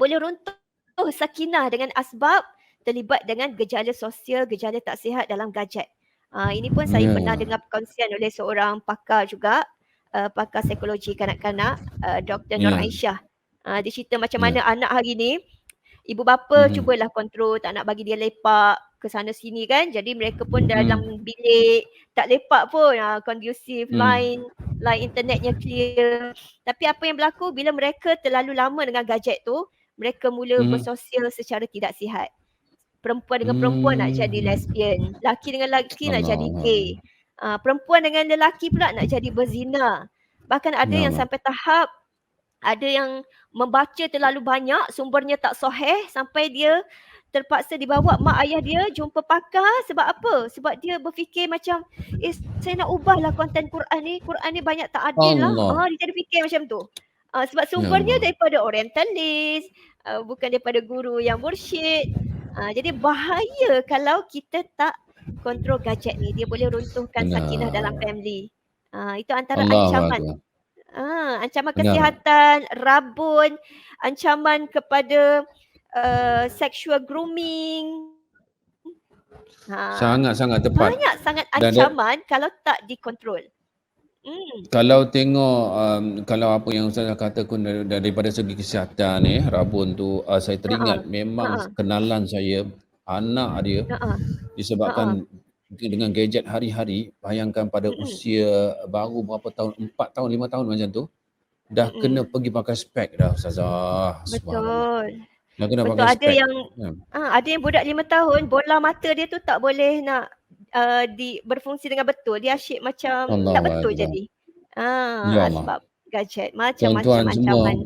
boleh runtuh sakinah dengan asbab terlibat dengan gejala sosial, gejala tak sihat dalam gadget. Ini pun saya pernah dengar perkongsian oleh seorang pakar juga, pakar psikologi kanak-kanak, Dr. Nur Aisyah. Dia cerita macam mana anak hari ni, ibu bapa cubalah kontrol, tak nak bagi dia lepak ke sana sini kan. Jadi mereka pun dalam bilik, tak lepak pun, kondusif, line internetnya clear. Tapi apa yang berlaku bila mereka terlalu lama dengan gadget tu, mereka mula bersosial secara tidak sihat. Perempuan dengan perempuan nak jadi lesbian, laki dengan laki nak jadi gay, perempuan dengan lelaki pula nak jadi berzina. Bahkan ada yang sampai tahap, ada yang membaca terlalu banyak, sumbernya tak sahih, sampai dia terpaksa dibawa mak ayah dia jumpa pakar. Sebab apa? Sebab dia berfikir macam, saya nak ubahlah konten Quran ni banyak tak adil lah. Dia jadi fikir macam tu. Sebab sumbernya daripada orientalis, bukan daripada guru yang mursyid. Jadi bahaya kalau kita tak kontrol gadget ni. Dia boleh runtuhkan sakinah dalam family. Itu antara ancaman. Ancaman kesihatan, rabun, ancaman kepada sexual grooming. Sangat-sangat tepat. Banyak sangat ancaman kalau tak dikontrol. Kalau tengok kalau apa yang Ustaz kata pun daripada segi kesihatan rabun tu, saya teringat memang kenalan saya, anak dia disebabkan dengan gadget hari-hari. Bayangkan pada usia baru berapa tahun, 4 tahun 5 tahun macam tu, dah kena pergi pakai spek dah Ustazah. Betul. Dah kena Betul. pakai Ada spek. yang ada yang budak 5 tahun, bola mata dia tu tak boleh nak berfungsi dengan betul. Dia asyik macam tak betul jadi. Ya Allah. Sebab gadget, macam-macam Tuan-tuan semua, ancaman.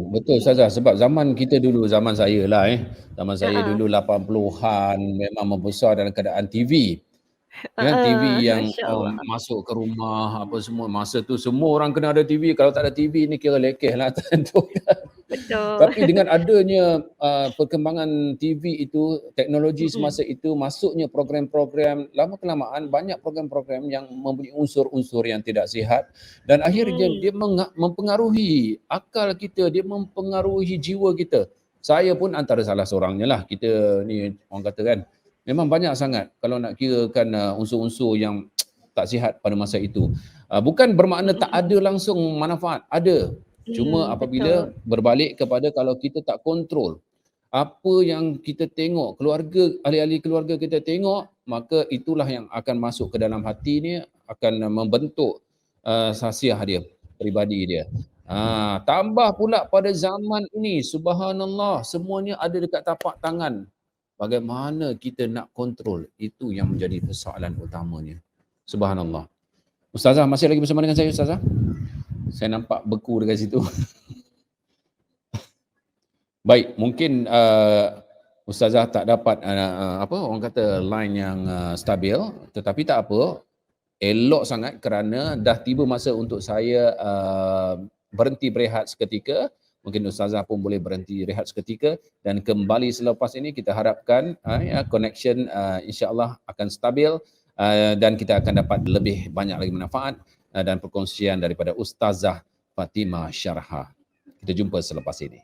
betul Ustazah, sebab zaman kita dulu, zaman saya lah zaman saya dulu 80-an memang membesar dalam keadaan TV. TV yang masuk ke rumah apa semua, masa tu semua orang kena ada TV. Kalau tak ada TV ni kira lekeh lah tentu. Betul. Tapi dengan adanya perkembangan TV itu, teknologi semasa itu, masuknya program-program, lama-kelamaan banyak program-program yang mempunyai unsur-unsur yang tidak sihat, dan akhirnya dia mempengaruhi akal kita, dia mempengaruhi jiwa kita. Saya pun antara salah seorangnya lah. Kita ni orang kata kan, memang banyak sangat kalau nak kirakan unsur-unsur yang tak sihat pada masa itu. Bukan bermakna tak ada langsung manfaat, ada. Cuma apabila berbalik kepada kalau kita tak kontrol apa yang kita tengok, keluarga, ahli-ahli keluarga kita tengok, maka itulah yang akan masuk ke dalam hati ni, akan membentuk sasiah dia, peribadi dia. Tambah pula pada zaman ini, subhanallah, semuanya ada dekat tapak tangan. Bagaimana kita nak kontrol, itu yang menjadi persoalan utamanya. Subhanallah. Ustazah masih lagi bersama dengan saya, Ustazah? Saya nampak beku dekat situ. Baik, mungkin Ustazah tak dapat apa orang kata line yang stabil, tetapi tak apa. Elok sangat kerana dah tiba masa untuk saya berhenti berehat seketika. Mungkin Ustazah pun boleh berhenti rehat seketika dan kembali selepas ini. Kita harapkan connection insya-Allah akan stabil dan kita akan dapat lebih banyak lagi manfaat dan perkongsian daripada Ustazah Fatimah Syarhah. Kita jumpa selepas ini.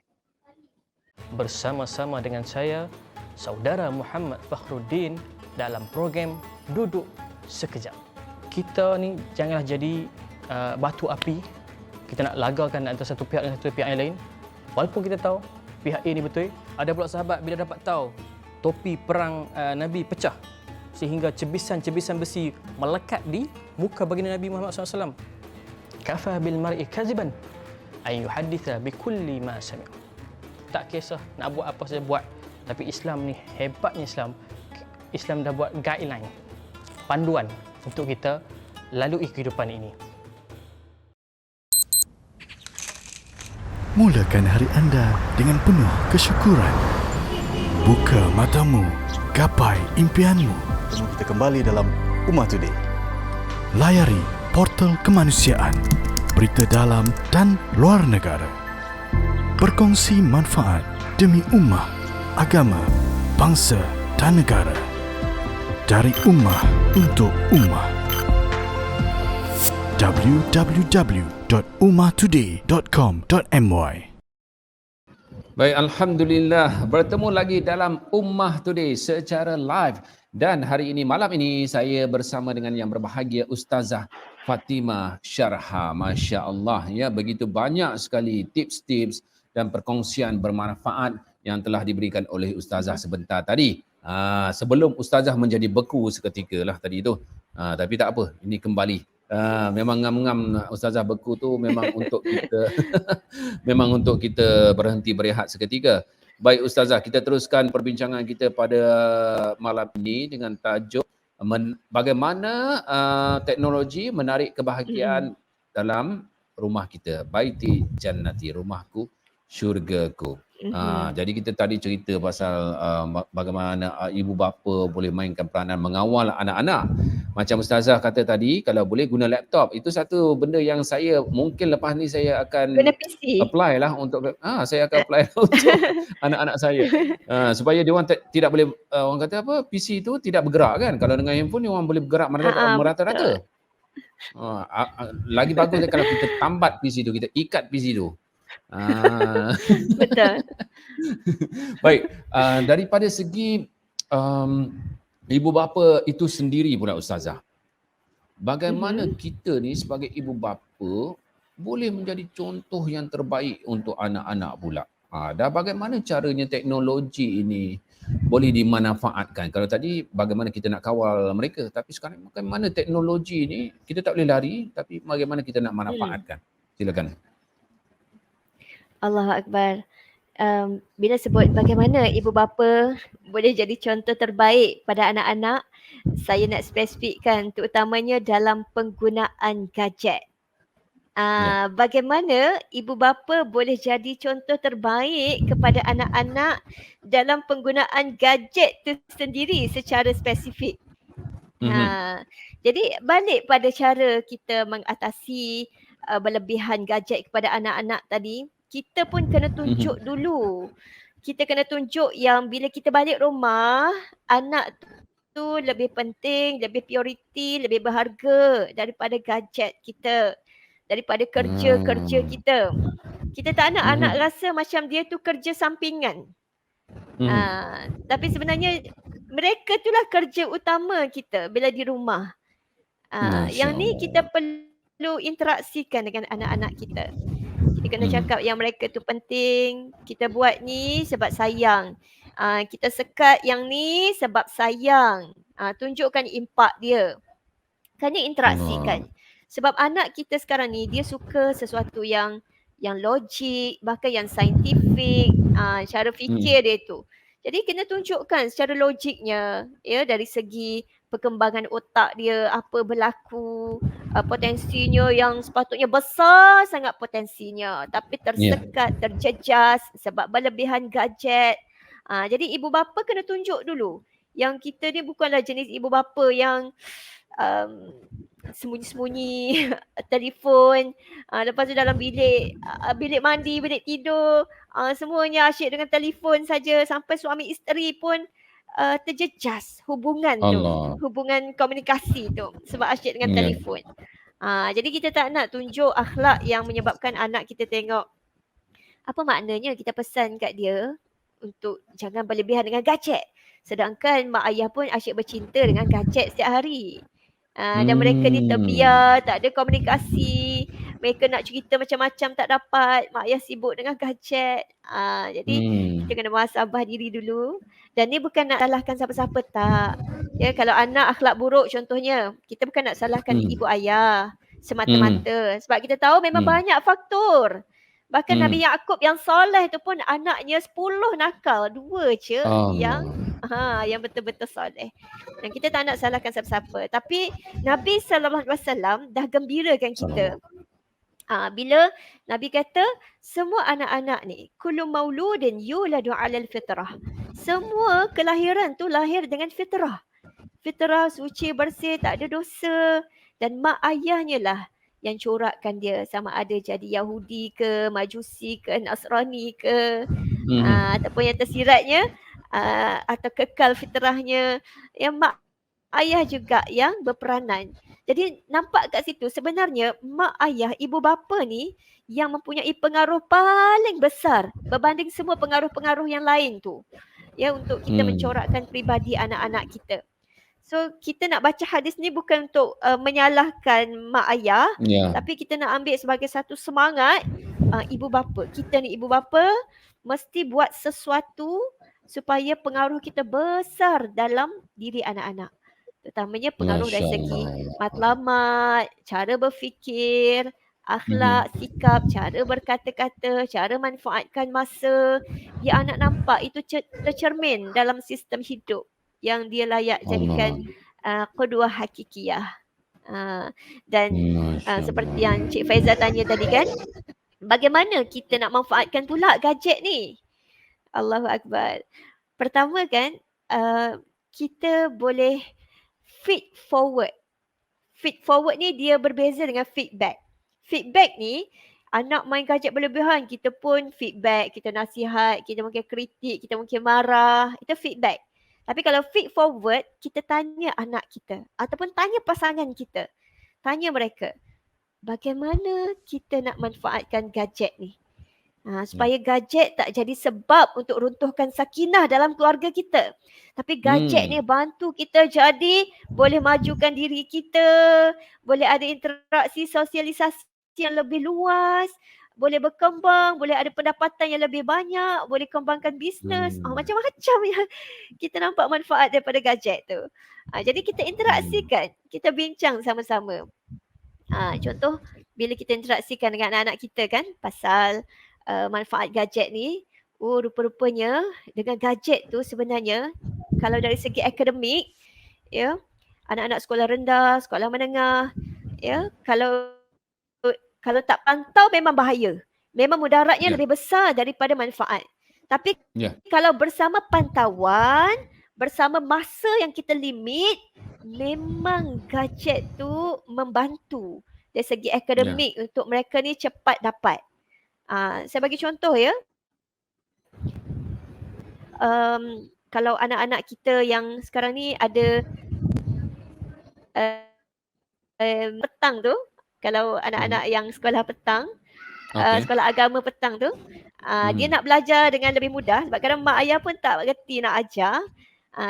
Bersama-sama dengan saya, Saudara Muhammad Fakhruddin dalam program Duduk Sekejap. Kita ni janganlah jadi batu api. Kita nak lagakan antara satu pihak dengan satu pihak yang lain. Walaupun kita tahu pihak A ni betul. Ada pula sahabat bila dapat tahu topi perang Nabi pecah sehingga cebisan-cebisan besi melekat di muka baginda Nabi Muhammad SAW. Kafa bil mar'i kaziban ay yuhadditha bi kulli ma sami'. Tak kisah nak buat apa saja buat, tapi Islam ni hebatnya Islam dah buat guideline, panduan untuk kita lalui kehidupan ini. Mulakan hari anda dengan penuh kesyukuran. Buka matamu, gapai impianmu. Temu kita kembali dalam Ummah Today. Layari portal kemanusiaan, berita dalam dan luar negara. Berkongsi manfaat demi ummah, agama, bangsa dan negara. Dari ummah untuk ummah. www.ummahtoday.com.my. Baik, Alhamdulillah bertemu lagi dalam Ummah Today secara live. Dan hari ini, malam ini saya bersama dengan yang berbahagia Ustazah Fatimah Syarha. Masya Allah, ya, begitu banyak sekali tips-tips dan perkongsian bermanfaat yang telah diberikan oleh Ustazah sebentar tadi. Sebelum Ustazah menjadi beku seketika lah tadi tu. Tapi tak apa, ini kembali. Memang ngam-ngam Ustazah beku tu memang untuk kita memang untuk kita berhenti berehat seketika. Baik Ustazah, kita teruskan perbincangan kita pada malam ini dengan tajuk bagaimana teknologi menarik kebahagiaan dalam rumah kita. Baiti jannati, rumahku syurgaku. Jadi kita tadi cerita pasal bagaimana ibu bapa boleh mainkan peranan mengawal anak-anak. Macam Ustazah kata tadi, kalau boleh guna laptop. Itu satu benda yang saya mungkin lepas ni saya akan Guna PC. apply lah untuk saya akan apply untuk anak-anak saya. Supaya dia orang tidak boleh orang kata apa, PC tu tidak bergerak kan. Kalau dengan handphone dia orang boleh bergerak merata-rata. Lagi bagus kalau kita tambat PC tu, kita ikat PC tu. Betul. Baik, daripada segi ibu bapa itu sendiri pula Ustazah, bagaimana kita ni sebagai ibu bapa boleh menjadi contoh yang terbaik untuk anak-anak pula? Dan bagaimana caranya teknologi ini boleh dimanfaatkan? Kalau tadi bagaimana kita nak kawal mereka, tapi sekarang bagaimana teknologi ini kita tak boleh lari, tapi bagaimana kita nak manfaatkan? Silakan. Allahu Akbar. Bila sebut bagaimana ibu bapa boleh jadi contoh terbaik pada anak-anak, saya nak spesifikkan terutamanya dalam penggunaan gadget. Bagaimana ibu bapa boleh jadi contoh terbaik kepada anak-anak dalam penggunaan gadget itu sendiri secara spesifik. Jadi balik pada cara kita mengatasi berlebihan gadget kepada anak-anak tadi, kita pun kena tunjuk dulu. Kita kena tunjuk yang bila kita balik rumah, anak tu lebih penting, lebih prioriti, lebih berharga daripada gadget kita, daripada kerja-kerja kita. Kita tak nak anak rasa macam dia tu kerja sampingan. Tapi sebenarnya mereka itulah kerja utama kita bila di rumah. Yang ni kita perlu interaksikan dengan anak-anak kita. Kita kena cakap yang mereka tu penting. Kita buat ni sebab sayang. Kita sekat yang ni sebab sayang. Tunjukkan impak dia. Kena interaksikan. Sebab anak kita sekarang ni dia suka sesuatu yang logik, bahkan yang saintifik, cara fikir dia tu. Jadi kena tunjukkan secara logiknya, ya, dari segi perkembangan otak dia, apa berlaku, potensinya yang sepatutnya besar sangat potensinya, tapi tersekat, terjejas sebab berlebihan gadget. Jadi ibu bapa kena tunjuk dulu yang kita ni bukanlah jenis ibu bapa yang sembunyi-sembunyi telefon, lepas tu dalam bilik mandi, bilik tidur, semuanya asyik dengan telefon saja, sampai suami isteri pun terjejas hubungan tu, hubungan komunikasi tu sebab asyik dengan telefon. Jadi kita tak nak tunjuk akhlak yang menyebabkan anak kita tengok apa maknanya kita pesan kat dia untuk jangan berlebihan dengan gadget, sedangkan mak ayah pun asyik bercinta dengan gadget setiap hari. Dan mereka ni terbiar, tak ada komunikasi, mereka nak cerita macam-macam tak dapat, mak ayah sibuk dengan gadget. Jadi kita kena muhasabah diri dulu. Dan ni bukan nak salahkan siapa-siapa, tak. Ya, kalau anak akhlak buruk contohnya, kita bukan nak salahkan ibu ayah semata-mata. Sebab kita tahu memang banyak faktor. Bahkan Nabi Yaakob yang soleh tu pun anaknya 10 nakal, 2 je yang betul-betul soleh. Dan kita tak nak salahkan siapa-siapa. Tapi Nabi SAW dah gembirakan kita. Bila Nabi kata semua anak-anak ni kullu mauludin yuladu 'alal fitrah. Semua kelahiran tu lahir dengan fitrah. Fitrah suci, bersih, tak ada dosa, dan mak ayahnya lah yang corakkan dia, sama ada jadi Yahudi ke, Majusi ke, Nasrani ke, ataupun yang tersiratnya atau kekal fitrahnya, yang mak ayah juga yang berperanan. Jadi nampak kat situ sebenarnya mak ayah, ibu bapa ni yang mempunyai pengaruh paling besar berbanding semua pengaruh-pengaruh yang lain tu. Ya, untuk kita mencorakkan peribadi anak-anak kita. So kita nak baca hadis ni bukan untuk menyalahkan mak ayah, tapi kita nak ambil sebagai satu semangat ibu bapa. Kita ni ibu bapa mesti buat sesuatu supaya pengaruh kita besar dalam diri anak-anak. Terutamanya pengaruh dari segi matlamat, cara berfikir, akhlak, sikap, cara berkata-kata, cara manfaatkan masa. Biar anak nampak itu tercermin dalam sistem hidup yang dia layak jadikan qudwah hakikiyah. Dan seperti yang Cik Faizal tanya tadi kan, bagaimana kita nak manfaatkan pula gadget ni? Allahu Akbar. Pertama kan, kita boleh feed forward. Feed forward ni dia berbeza dengan feedback. Feedback ni, anak main gadget berlebihan, kita pun feedback, kita nasihat, kita mungkin kritik, kita mungkin marah. Itu feedback. Tapi kalau feed forward, kita tanya anak kita ataupun tanya pasangan kita. Tanya mereka, bagaimana kita nak manfaatkan gadget ni? Supaya gadget tak jadi sebab untuk runtuhkan sakinah dalam keluarga kita. Tapi gadget ni bantu kita jadi boleh majukan diri kita, boleh ada interaksi sosialisasi yang lebih luas, boleh berkembang, boleh ada pendapatan yang lebih banyak, boleh kembangkan bisnes, macam-macam yang kita nampak manfaat daripada gadget tu. Jadi kita interaksikan, kita bincang sama-sama. Contoh, bila kita interaksikan dengan anak-anak kita kan pasal manfaat gadget ni, rupa-rupanya dengan gadget tu sebenarnya kalau dari segi akademik, ya, anak-anak sekolah rendah, sekolah menengah, ya, kalau tak pantau memang bahaya. Memang mudaratnya lebih besar daripada manfaat. Tapi kalau bersama pantauan, bersama masa yang kita limit, memang gadget tu membantu dari segi akademik untuk mereka ni cepat dapat. Saya bagi contoh ya. Kalau anak-anak kita yang sekarang ni ada petang tu, kalau anak-anak yang sekolah petang, sekolah agama petang tu, dia nak belajar dengan lebih mudah sebab kadang mak ayah pun tak reti nak ajar.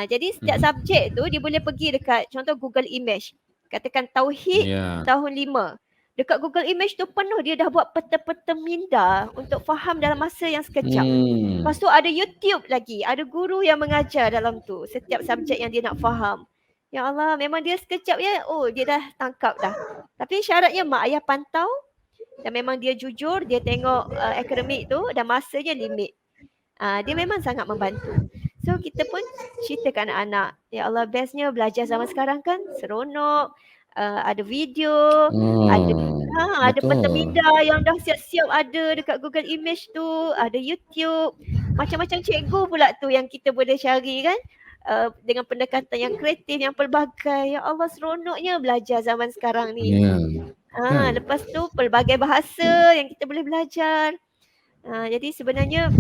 Jadi setiap subjek tu dia boleh pergi dekat contoh Google Image. Katakan Tauhid tahun 5. Dekat Google Image tu penuh, dia dah buat peta-peta minda untuk faham dalam masa yang sekejap. Lepas tu ada YouTube lagi, ada guru yang mengajar dalam tu setiap subjek yang dia nak faham. Ya Allah, memang dia sekejap ya, dia dah tangkap dah. Tapi syaratnya mak ayah pantau dan memang dia jujur, dia tengok akademik tu dan masanya limit. Dia memang sangat membantu. So kita pun ceritakan anak-anak, ya Allah bestnya belajar zaman sekarang kan, seronok. Ada video, ada peta minda yang dah siap-siap ada dekat Google Image tu, ada YouTube, macam-macam cikgu pula tu yang kita boleh cari kan, dengan pendekatan yang kreatif, yang pelbagai. Ya Allah, seronoknya belajar zaman sekarang ni. Lepas tu pelbagai bahasa yang kita boleh belajar. Jadi sebenarnya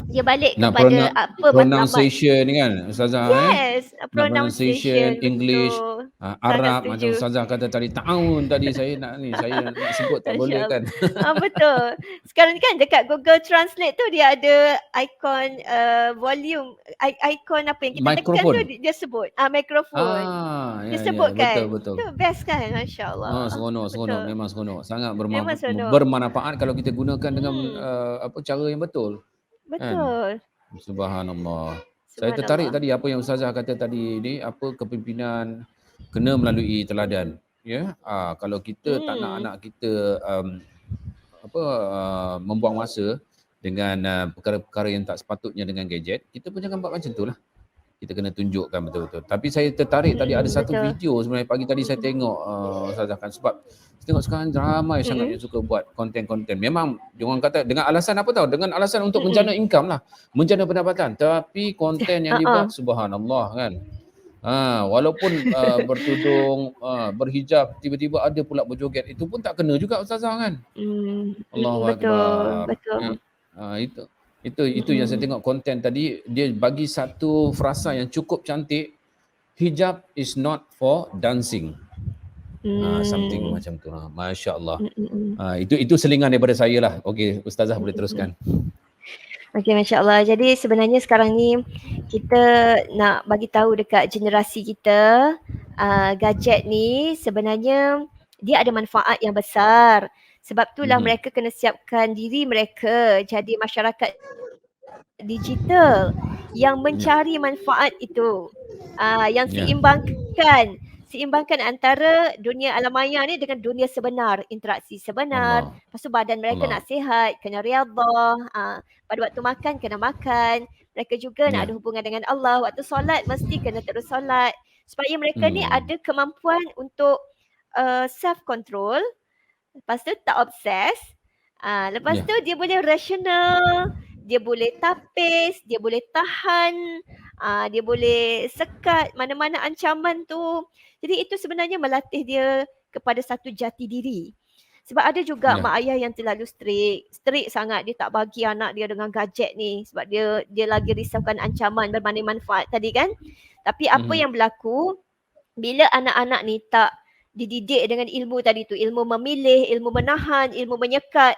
dia balik kepada apa pronunciation ni kan Ustazah. Yes, pronunciation English, Arab Sangat macam Ustazah kata tadi tahun tadi saya nak sebut tak boleh kan. Betul. Sekarang ni kan dekat Google Translate tu dia ada ikon volume, ikon apa yang kita tekan tu dia sebut. Mikrofon. Dia sebut kan. Betul. Tu best kan, masya-Allah. Seronok, memang seronok. Sangat seronok. bermanfaat kalau kita gunakan dengan cara yang betul. Betul. Subhanallah. Saya tertarik tadi apa yang Ustazah kata tadi ni, apa kepimpinan kena melalui teladan. Ya, kalau kita tak nak anak kita membuang masa dengan perkara-perkara yang tak sepatutnya dengan gadget, kita pun jangan buat macam itulah. Kita kena tunjukkan betul-betul. Tapi saya tertarik tadi ada satu betul. video sebenarnya pagi tadi saya tengok Ustazah kan, sebab saya tengok sekarang ramai sangat yang suka buat konten-konten. Memang diorang kata dengan alasan apa tahu? Dengan alasan untuk menjana income lah, menjana pendapatan. Tapi konten yang dibuat subhanallah kan. Walaupun bertudung, berhijab, tiba-tiba ada pula berjoget, itu pun tak kena juga Ustazah kan. Allahu Akbar. Betul. Itu yang saya tengok konten tadi, dia bagi satu frasa yang cukup cantik. Hijab is not for dancing. Something macam tu. Masya Allah. Itu selingan daripada saya lah. Okey, Ustazah boleh teruskan. Okey, Masya Allah. Jadi sebenarnya sekarang ni kita nak bagi tahu dekat generasi kita, gadget ni sebenarnya dia ada manfaat yang besar. Sebab itulah mereka kena siapkan diri mereka jadi masyarakat digital yang mencari manfaat itu. Yang seimbangkan antara dunia alam maya ni dengan dunia sebenar, interaksi sebenar. Lepas tu badan mereka nak sihat, kena riyadhah. Pada waktu makan kena makan. Mereka juga nak ada hubungan dengan Allah. Waktu solat mesti kena terus solat. Supaya mereka ni ada kemampuan untuk self control. Lepas tu tak obses. Lepas tu dia boleh rasional, dia boleh tapis, dia boleh tahan, dia boleh sekat mana-mana ancaman tu. Jadi itu sebenarnya melatih dia kepada satu jati diri. Sebab ada juga mak ayah yang terlalu strict sangat, dia tak bagi anak dia dengan gadget ni sebab dia lagi risaukan ancaman bermanding manfaat tadi kan. Tapi apa yang berlaku bila anak-anak ni tak dididik dengan ilmu tadi tu, ilmu memilih, ilmu menahan, ilmu menyekat,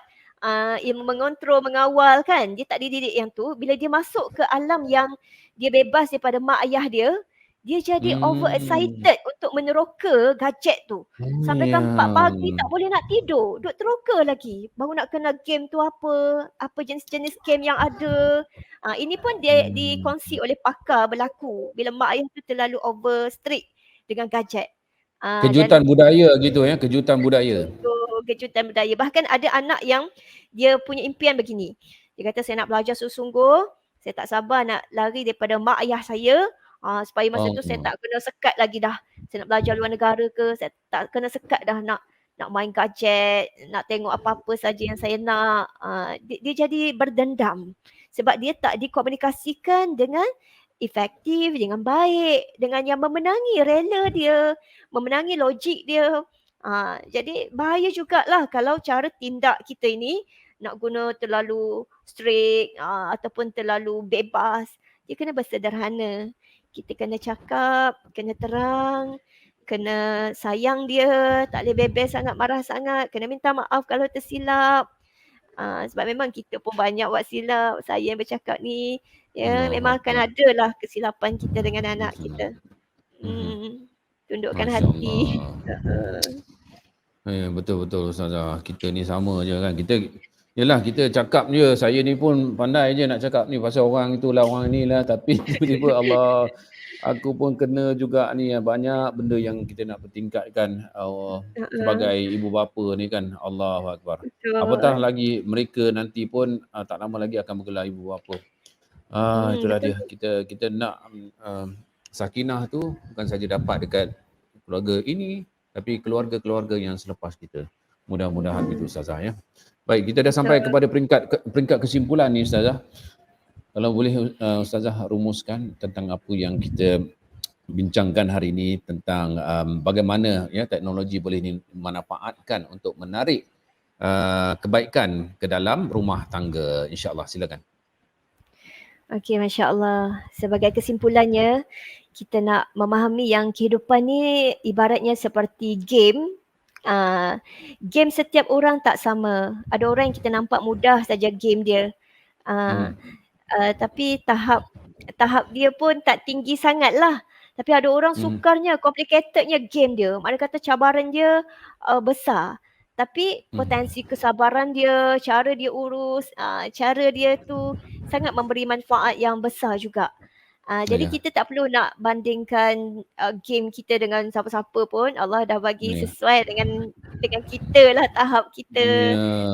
ilmu mengontrol, mengawal kan. Dia tak dididik yang tu. Bila dia masuk ke alam yang dia bebas daripada mak ayah dia jadi over excited untuk meneroka gadget tu. Sampai kan 4 pagi tak boleh nak tidur. Duk teroka lagi. Baru nak kena game tu apa jenis-jenis game yang ada. Ini pun dia dikongsi oleh pakar berlaku. Bila mak ayah tu terlalu over strict dengan gadget. Kejutan budaya gitu ya, kejutan budaya. Kejutan budaya. Bahkan ada anak yang dia punya impian begini. Dia kata saya nak belajar sungguh-sungguh, saya tak sabar nak lari daripada mak ayah saya, supaya masa tu saya tak kena sekat lagi dah. Saya nak belajar luar negara ke, saya tak kena sekat dah nak main gadget, nak tengok apa-apa saja yang saya nak. Dia jadi berdendam sebab dia tak dikomunikasikan dengan efektif, dengan baik, dengan yang memenangi rela dia, memenangi logik dia. Jadi bahaya jugalah kalau cara tindak kita ini nak guna terlalu strict ataupun terlalu bebas. Dia kena bersederhana. Kita kena cakap, kena terang, kena sayang dia, tak boleh bebel sangat, marah sangat, kena minta maaf kalau tersilap. Sebab memang kita pun banyak buat silap. Saya yang bercakap ni, memang akan ada lah kesilapan kita dengan anak kita. Tundukkan hati. Betul-betul Ustazah. Kita ni sama je kan. Kita cakap je. Saya ni pun pandai je nak cakap ni pasal orang itulah, orang ni lah. Tapi tiba-tiba Allah, aku pun kena juga ni banyak benda yang kita nak bertingkatkan sebagai ibu bapa ni kan. Allahu Akbar. Apatah lagi mereka nanti pun tak lama lagi akan bergelar ibu bapa. Itulah dia. Kita nak sakinah tu bukan saja dapat dekat keluarga ini, tapi keluarga-keluarga yang selepas kita. Mudah-mudahan itu Ustazah ya. Baik, kita dah sampai kepada peringkat kesimpulan ni Ustazah. Kalau boleh Ustazah rumuskan tentang apa yang kita bincangkan hari ini tentang bagaimana ya teknologi boleh dimanfaatkan untuk menarik kebaikan ke dalam rumah tangga. InsyaAllah, silakan. Okey, Masya Allah. Sebagai kesimpulannya, kita nak memahami yang kehidupan ni ibaratnya seperti game. Game setiap orang tak sama. Ada orang yang kita nampak mudah saja game dia. Tapi tahap dia pun tak tinggi sangat lah. Tapi ada orang sukarnya, complicatednya game dia. Mana kata cabaran dia besar. Tapi potensi kesabaran dia, cara dia urus, cara dia tu sangat memberi manfaat yang besar juga. Jadi kita tak perlu nak bandingkan game kita dengan siapa-siapa pun. Allah dah bagi sesuai dengan kita lah, tahap kita,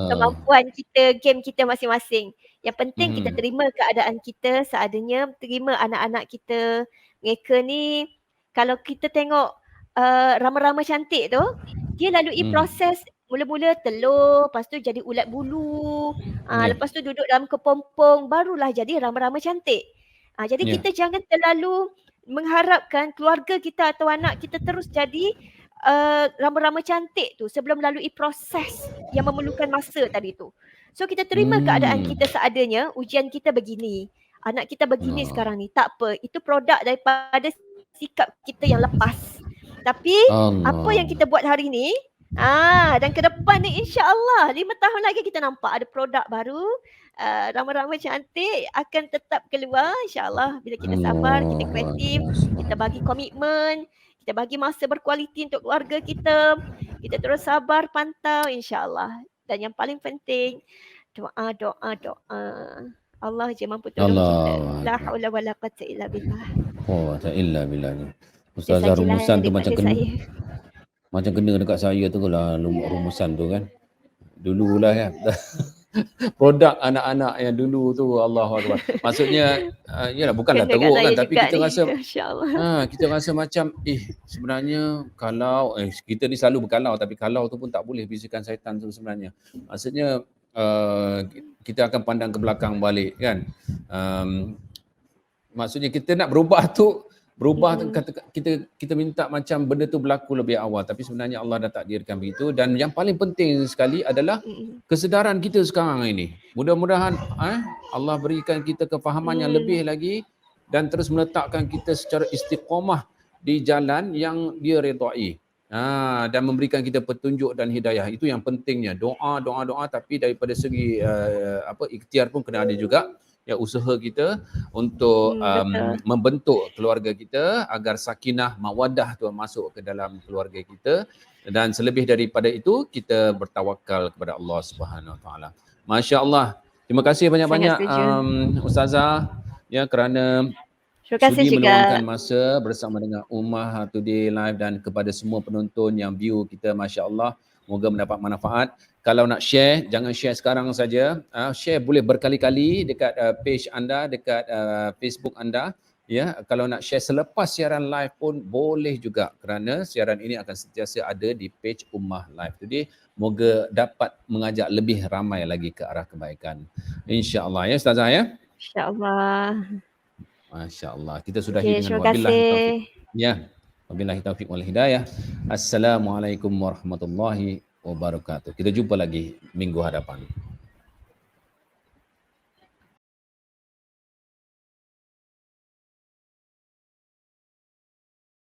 kemampuan kita, game kita masing-masing. Yang penting kita terima keadaan kita seadanya, terima anak-anak kita. Mereka ni kalau kita tengok rama-rama cantik tu, dia lalui proses mula-mula telur, lepas tu jadi ulat bulu, lepas tu duduk dalam kepompong, barulah jadi rama-rama cantik. Jadi kita jangan terlalu mengharapkan keluarga kita atau anak kita terus jadi rama-rama cantik tu sebelum lalui proses yang memerlukan masa tadi tu. So kita terima keadaan kita seadanya, ujian kita begini. Anak kita begini sekarang ni, tak apa. Itu produk daripada sikap kita yang lepas. Tapi apa yang kita buat hari ni, dan ke depan ni insya-Allah 5 tahun lagi kita nampak ada produk baru. Rama-rama cantik akan tetap keluar insya-Allah bila kita sabar, kita kreatif, kita bagi komitmen, kita bagi masa berkualiti untuk keluarga kita. Kita terus sabar, pantau insya-Allah. Dan yang paling penting, doa. Allah je mampu tolong kita. La haula wala quwwata illa billah. Oh, tak illa billah. Ustazah rumusan tu macam kena dekat saya tu lah rumusan tu kan. Dululah kan. Produk anak-anak yang dulu tu, Allahuakbar. Maksudnya yalah bukanlah teruk kan, tapi kita rasa kita rasa macam sebenarnya kalau kita ni selalu berkalau, tapi kalau tu pun tak boleh, bisikan syaitan tu sebenarnya. Maksudnya kita akan pandang ke belakang balik kan. Maksudnya kita nak berubah tu kita minta macam benda tu berlaku lebih awal, tapi sebenarnya Allah dah takdirkan begitu. Dan yang paling penting sekali adalah kesedaran kita sekarang ini. Mudah-mudahan Allah berikan kita kefahaman yang lebih lagi dan terus meletakkan kita secara istiqamah di jalan yang dia redai. Dan memberikan kita petunjuk dan hidayah. Itu yang pentingnya. Doa, tapi daripada segi ikhtiar pun kena ada juga. Ya, usaha kita untuk membentuk keluarga kita agar sakinah mawaddah tu masuk ke dalam keluarga kita, dan selebih daripada itu kita bertawakal kepada Allah Subhanahu Wa Taala. Masya-Allah. Terima kasih banyak-banyak Ustazah ya kerana sudi meluangkan masa bersama dengan Ummah Today Live, dan kepada semua penonton yang view kita, masya-Allah, moga mendapat manfaat. Kalau nak share, jangan share sekarang saja. Share boleh berkali-kali dekat page anda, dekat Facebook anda. Ya, kalau nak share selepas siaran live pun boleh juga, kerana siaran ini akan sentiasa ada di page Ummah Live Today. Moga dapat mengajak lebih ramai lagi ke arah kebaikan. Insya-Allah ya Ustazah ya. Insya-Allah. Masya-Allah. Kita sudahi dengan wabillahi taufik. Ya. Wabillahi taufiq wal hidayah. Assalamualaikum warahmatullahi wabarakatuh. Kita jumpa lagi minggu hadapan.